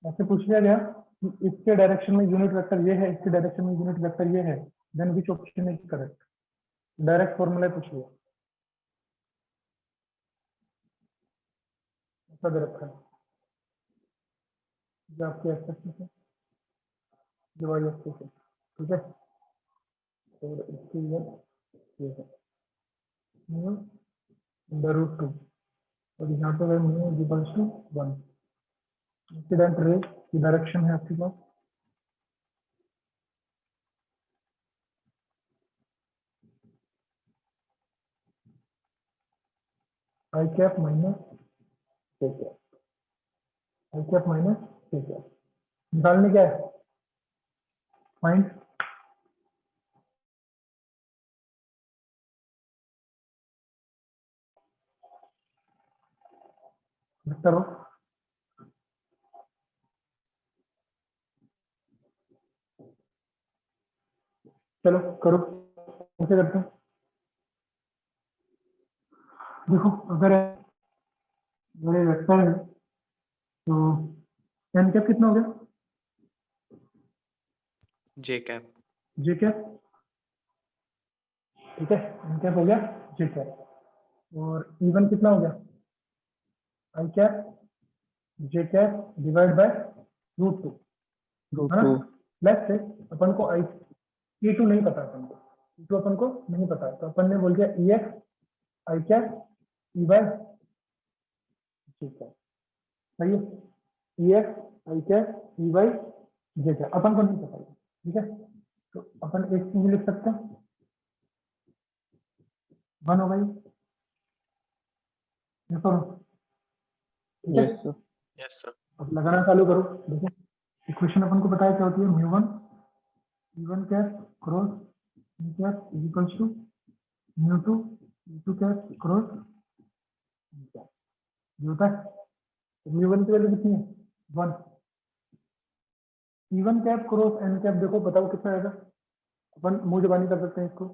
ऐसे पूछ लिया गया कि इसके डायरेक्शन में यूनिट वेक्टर ये है, इसके डायरेक्शन में यूनिट वेक्टर ये है, then which option is correct. Direct formula पूछ लिया, ऐसा दे रखा है, जो आपके एक्सेस है, जो वाई एक्सेस है, ठीक है? और इसकी ये है म्यू अंडर रूट 2, और यहाँ पे mu is equals to 1। Incident ray की डायरेक्शन है आपके पास, i cap minus k cap, i cap minus k cap. निकालने क्या है, फाइंड करो। चलो करो, कैसे करते हैं? देखो अगर ये वेक्टर है तो एन कैप कितना हो गया, जे कैप। जे कैप, ठीक है? एन कैप हो गया जे कैप, और इवन कितना हो गया, I cap J cap divide by root 2, root है ना? 2। प्लस से अपन को आई E2 नहीं पता, अपन को E2 अपन को नहीं पता, तो अपन ने बोल दिया ई एक्स आई कैप ई वाई जे कैप, सही है? ई एक्स आई कैप ई वाई जे कैप अपन को नहीं पता है, ठीक है? तो अपन एक चीज लिख सकते हैं, 1 होगा ये तो, ठीक है? Yes sir. Yes sir. अब लगाना चालू करो। देखो इक्वेशन अपन को पता है क्या होती है, mu one E one cap cross E cap is equals to mu two E two cap cross E cap, ये होता है। तो म्यू1 की वैल्यू कितनी है, 1। ई1 कैप क्रॉस एन कैप, देखो बताओ कितना आएगा, अपन मुंह जबानी कर सकते हैं इसको।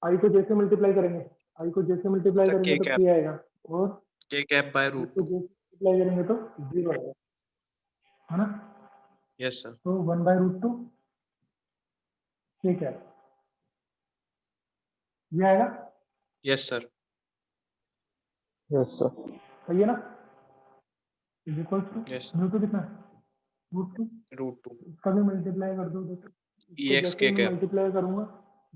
आई को जैसे मल्टीप्लाई करेंगे, आई को जैसे मल्टीप्लाई सर करेंगे के तो कैप, k आएगा, और के कैप बाय आई रूट को 2। जैसे मल्टीप्लाई करेंगे तो 0 आएगा, है ना? Yes sir. तो 1/√2 ठीक है, ये आएगा, यस सर। Yes sir. सही है ना? इज इक्वल टू यस म्यू2 कितना है, √2, रूट 2 इसका भी मल्टीप्लाई कर दो। देखो ई इसको एक्स जैसे के मैं कैप। मल्टीप्लाई करूंगा,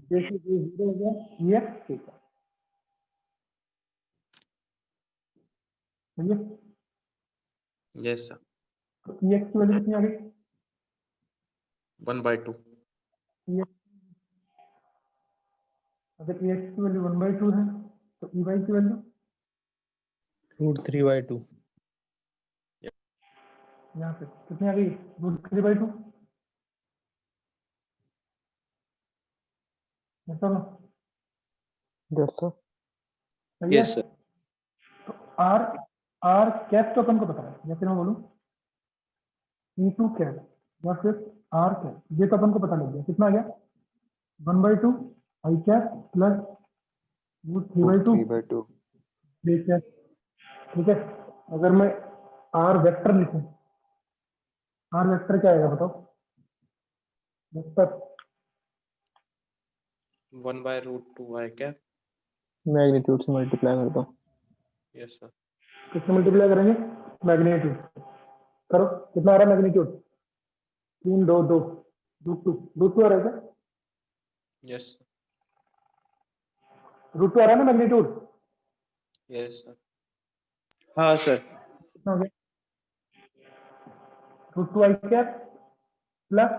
जैसे ये 0 हो गया, ये ठीक है, सही है? Yes sir. तो ई एक्स की वैल्यू कितनी आ गई, 1/2। EX अगर ई एक्स की वैल्यू 1/2 है तो ई वाई की वैल्यू रूट 3/2। यहाँ पे कितनी आ गई, √3/2, ऐसा ना? Yes sir. सही है? Yes sir. तो आर आर कैप तो अपन को पता है, या फिर मैं बोलूँ E2 कैप या फिर आर कैप, ये तो अपन को पता लग गया। कितना आ गया? 1/2 आई कैप प्लस √3/2 3/2 जे कैप। ठीक है, अगर मैं आर वेक्टर लिखूं, आर वेक्टर क्या आएगा बताओ? वेक्टर 1/√2 आई कैप। मैग्नीट्यूड से मल्टीप्लाई कर दो। Yes sir. किससे मल्टीप्लाई करेंगे? मैग्नीट्यूड करो। कितना आ रहा है मैग्नीट्यूड? 3 2 2 √2 आ रहा है क्या? यस √2 आ रहा है ना मैग्नीट्यूड? Yes sir. हाँ सर। कितना हो गया? √2 आई कैप प्लस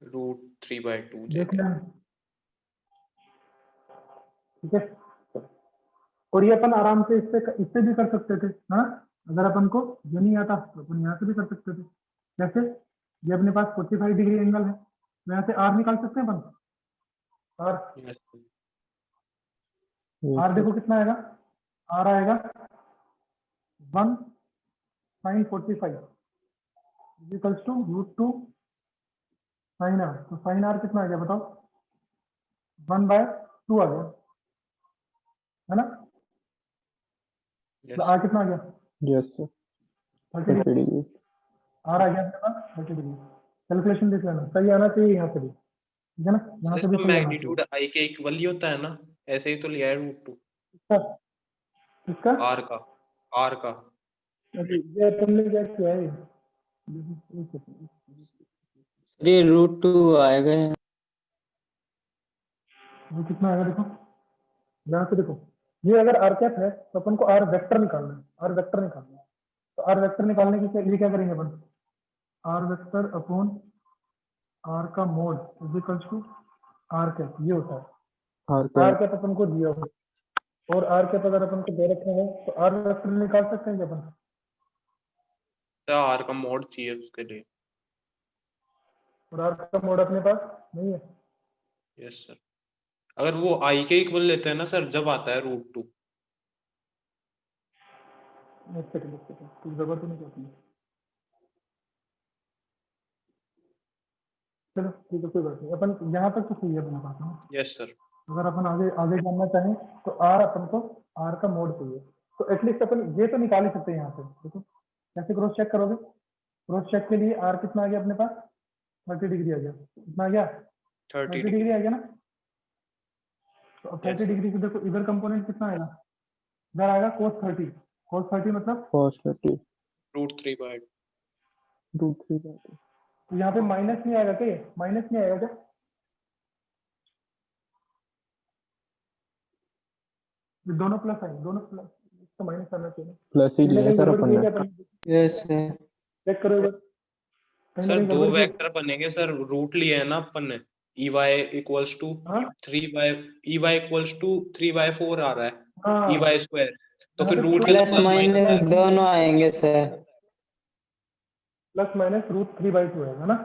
√3/2 जे देख कैप। लेना। ठीक है, और ये अपन आराम से इससे भी कर सकते थे। हाँ, अगर अपन को ये नहीं आता तो अपन यहाँ से भी कर सकते थे। जैसे ये अपने पास 45 डिग्री एंगल है, तो यहाँ से आर निकाल सकते हैं अपन। आर यस आर देखो कितना आएगा? आर आएगा 1 sin 45 equals to √2 sin r। तो sin r कितना आ गया बताओ? 1/2 आ गया, है ना? तो यस आर कितना आ गया? Yes sir. 30 30 degree. Degree. R आ गया अपने पास 30 डिग्री। कैलकुलेशन देख लेना, सही आना चाहिए यहाँ से भी, ठीक है ना? यहाँ से भी इसका सही आना चाहिए। मैग्नीट्यूड आई के इक्वल ही होता है ना, ऐसे ही तो लिया है √2 इसका इसका आर का। आर का अभी ये तुमने क्या किया है? ये √2 आएगा। वो कितना आएगा देखो, यहाँ से देखो। ये अगर आर कैप है तो अपन को आर वेक्टर निकालना है, आर वेक्टर निकालना है। तो आर वेक्टर निकालने के लिए क्या करेंगे अपन? आर वेक्टर अपॉन आर का mod is equals to r cap, ये होता है। आर आर कैप कैप अपन को दिया हो और आर कैप अगर अपन को दे रखे हो तो आर वेक्टर निकाल सकते हैं क्या अपन? आर का मोड चाहिए उसके लिए। और आर का मोड अपने पास नहीं है। Yes sir. अगर वो आई के इक्वल लेते हैं ना सर, जब आता है √2। एक सेकंड कुछ जरूरत नहीं होती है। चलो ठीक है, कोई बात नहीं, अपन यहाँ तक तो सही है अपने पास, है ना? Yes sir. अगर अपन आगे आगे जानना चाहें तो आर अपन को आर का मोड चाहिए, तो एटलीस्ट अपन ये तो निकाल ही सकते हैं यहाँ से। देखो कैसे क्रॉस चेक करोगे? क्रॉस चेक के लिए आर कितना आ गया अपने पास? 30 डिग्री आ गया। कितना आ गया? 30 30 डिग्री आ गया ना? तो अब 30 Yes. डिग्री से देखो इधर कंपोनेंट कितना आएगा? इधर आएगा cos 30। cos 30 मतलब cos 30 √3/2। √3/2। तो यहाँ पे माइनस नहीं आएगा क्या? माइनस नहीं आएगा क्या? ये दोनों प्लस आएंगे, दोनों प्लस, तो माइनस आना चाहिए। प्लस ही कहीं ना लिया है कहीं सर गड़बड़ अपन की है ने। क्या अपन? Yes sir. चेक करो इधर, कहीं ना सर कहीं दो गड़बड़ की है। वेक्टर बनेंगे सर, रूट लिए है ना अपन ने। EY इक्वल्स टू हाँ 3y, EY इक्वल्स टू 3/4 आ रहा है, हाँ, EY स्क्वायर। तो यहाँ फिर पे रूट के प्लस तो प्लस माइनस माइनस आएगा। दोनों आएंगे सर। प्लस माइनस √3/2 है ना?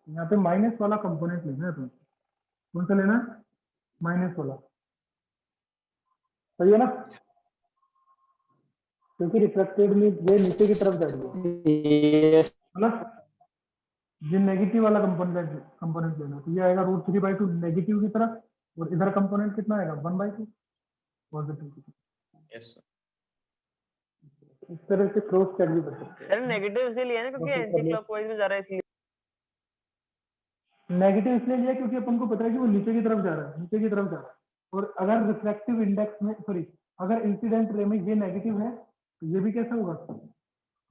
यहाँ पे माइनस वाला कंपोनेंट लेना है तुम्हें। कौन सा लेना है? माइनस वाला, सही है ना? क्योंकि रिफ्लेक्टेड में ये नीचे की तरफ जा रही यस है ना? ये नेगेटिव वाला कंपोनेंट लेना, तो ये आएगा √3/2 नेगेटिव की तरफ, और इधर कंपोनेंट कितना आएगा? 1/2 पॉजिटिव की तरफ। Yes sir. इस तरह से क्रॉस चेक भी कर सकते सर नेगेटिव इसलिए लिया है ना क्योंकि एंटी क्लॉकवाइज में जा रहा है इसलिए। हैं। नेगेटिव इसलिए लिया क्योंकि अपन को पता है कि वो नीचे की तरफ जा रहा है, नीचे की तरफ जा रहा है। और अगर रिफ्लेक्टिव इंडेक्स में, सॉरी, अगर इंसिडेंट रे में ये नेगेटिव है तो ये भी कैसा होगा?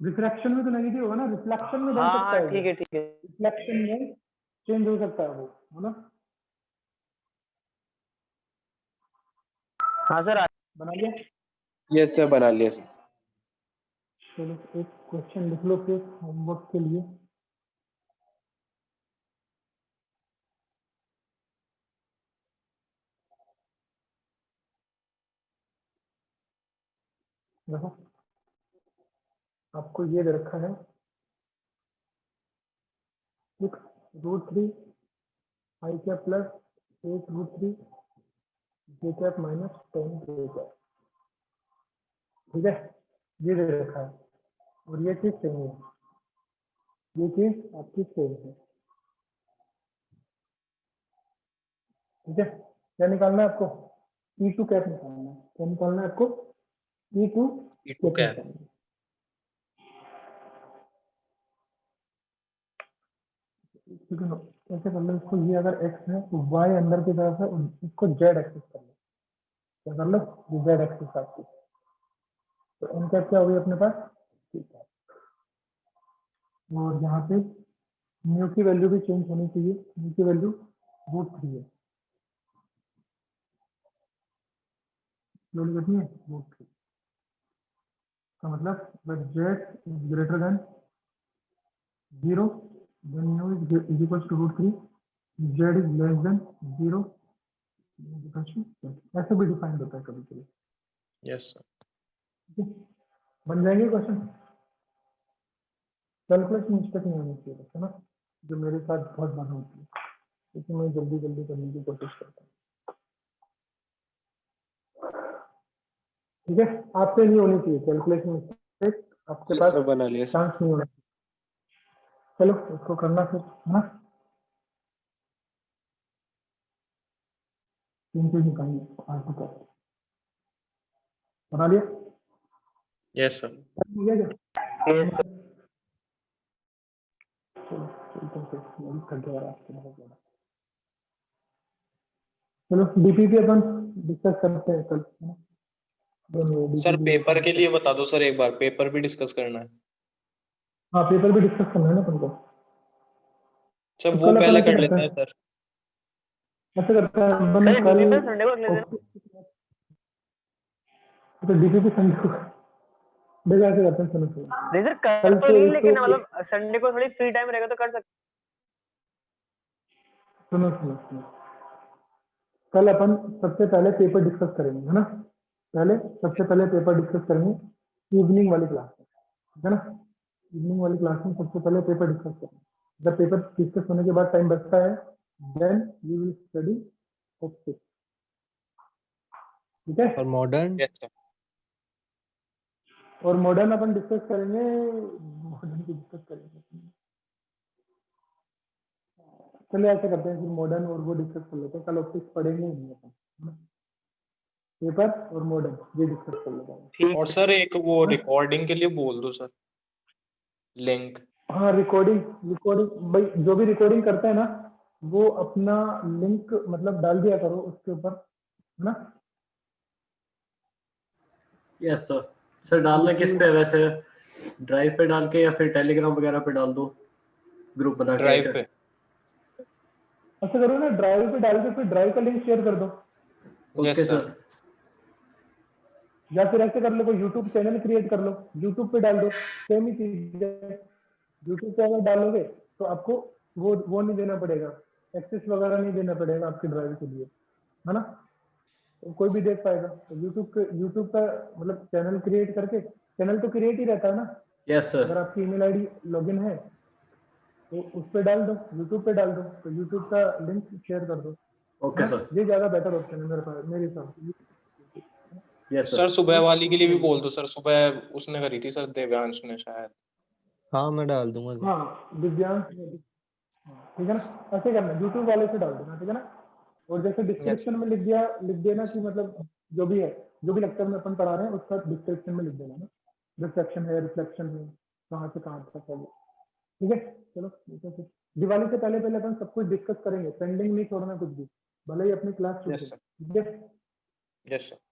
रिफ्रैक्शन में तो नेगेटिव होगा ना, रिफ्लेक्शन में बन सकता हाँ है। ठीक है ठीक है। रिफ्लेक्शन में चेंज हो सकता है वो, है ना? हाँ सर। बना लिया? यस सर, बना लिया सर। चलो एक क्वेश्चन लिख लो फिर होमवर्क के लिए। देखो आपको ये दे रखा है √3 आई कैप प्लस 8 √3 जे कैप माइनस 10 जे कैप। ठीक है, ये दे रखा है और ये चीज सेम है, ये चीज आपकी सेम है। ठीक है, क्या निकालना है आपको? E2 कैप निकालना है। क्या निकालना है आपको? E2 E2 cap cap. निकालना है। ठीक है, ऐसे कर लो इसको, ये अगर x है तो y अंदर की तरफ है, इसको z एक्सिस कर लो। क्या कर लो? ये z एक्सिस आपकी, तो n कैप क्या होगी अपने पास? ठीक है, और यहाँ पे म्यू की वैल्यू भी चेंज होनी चाहिए, म्यू की वैल्यू √3 है, लोड कितनी है? √3 का मतलब z is greater then 0 then mu is equals to √3, z is less than 0, ऐसे भी डिफाइंड होता है कभी कभी। Yes sir. ठीक है, बन जाएंगे क्वेश्चन। कैलकुलेशन मिस्टेक नहीं होनी चाहिए है ना, जो मेरे साथ बहुत बार होती है, क्योंकि मैं जल्दी जल्दी करने की कोशिश करता हूँ। ठीक है, आपसे नहीं होनी चाहिए कैलकुलेशन मिस्टेक, आपके पास सर बना लिया सर। चांस नहीं होना। चलो इसको करना फिर, है ना, 3 चीज निकालनी है। बना लिया? Yes sir. हो गया क्या? Yes, sir. चलो चलते हैं फिर, मैं भी थक गया आपसे बहुत ज्यादा। चलो डीपीपी अपन डिस्कस करते हैं कल, है ना? सर DPP पेपर के लिए बता दो सर, एक बार पेपर भी डिस्कस करना है। हाँ, पेपर भी डिस्कस करना है ना तुमको। सर तो वो कल अपन पहले ऐसे कर करते लेते हैं हैं, सर। ऐसे करते हैं अपन सर कल, DPP संडे को रख लेते हैं। तो डीपीपी संडे को देखा, ऐसे करते हैं। सुनो सुनो, नहीं सर कर कल तो से नहीं, एक लेकिन तो मतलब संडे को थोड़ी फ्री टाइम रहेगा तो कर सकते सुनो सुनो सुनो, कल अपन सबसे पहले पेपर डिस्कस करेंगे, है ना? सबसे पहले पेपर डिस्कस करेंगे इवनिंग वाली क्लास में, ठीक है ना? इवनिंग वाली क्लास में सबसे पहले पेपर डिस्कस करेंगे। जब पेपर डिस्कस होने के बाद टाइम बचता है, then we will study okay. ठीक है, और मॉडर्न यस सर। और मॉडर्न अपन डिस्कस करेंगे, मॉडर्न की डिस्कस करेंगे। चलिए ऐसे करते हैं, फिर मॉडर्न और वो डिस्कस कर लेते हैं। कल ऑप्टिक्स पढ़ेंगे ही नहीं अपन, है ना? पेपर और मॉडर्न ये डिस्कस कर लेते हैं। ठीक और है। सर एक वो रिकॉर्डिंग के लिए बोल दो सर, लिंक। हाँ, रिकॉर्डिंग भाई, जो भी रिकॉर्डिंग करता है ना, वो अपना लिंक मतलब डाल दिया करो उसके ऊपर, है ना? Yes sir. सर डालना किस पे है वैसे, ड्राइव पे डाल के या फिर टेलीग्राम वगैरह पे डाल दो, ग्रुप बना के? ड्राइव पे। ऐसा करो ना, ड्राइव पे डाल के फिर ड्राइव का लिंक शेयर कर दो, ओके सर। या फिर ऐसे कर लो, कोई यूट्यूब चैनल क्रिएट कर लो, यूट्यूब पे डाल दो, सेम ही चीज है। यूट्यूब पे अगर डालोगे तो आपको वो नहीं देना पड़ेगा, एक्सेस वगैरह नहीं देना पड़ेगा आपकी ड्राइव के लिए, है ना? तो कोई भी देख पाएगा। तो यूट्यूब का मतलब चैनल क्रिएट करके, चैनल तो क्रिएट ही रहता है ना। Yes sir. अगर आपकी ईमेल आईडी लॉगिन है तो उस पे डाल दो, यूट्यूब पे डाल दो, तो यूट्यूब का लिंक शेयर कर दो। Okay sir. ये ज्यादा बेटर ऑप्शन है मेरे पास, मेरे हिसाब से। यस सर सुबह वाली के लिए भी बोल दो सर, सुबह उसने करी थी सर, देव्यांश ने शायद। हाँ मैं डाल दूंगा सर। हाँ, दिव्यांश, ठीक है ना? ऐसे करना, यूट्यूब वाले से डाल देना, ठीक है ना? और जैसे डिस्क्रिप्शन में लिख देना कि मतलब जो भी है, जो भी लेक्चर में अपन पढ़ा रहे हैं उसका डिस्क्रिप्शन में लिख देना ना, रिफ्लेक्शन है, रिफ्लेक्शन है, कहाँ से कहाँ तक है वो। ठीक है, चलो ठीक है। फिर दिवाली से पहले अपन सब कुछ डिस्कस करेंगे, पेंडिंग नहीं छोड़ना कुछ भी, भले ही अपनी क्लास छूटे। Yes sir. ठीक है? Yes sir.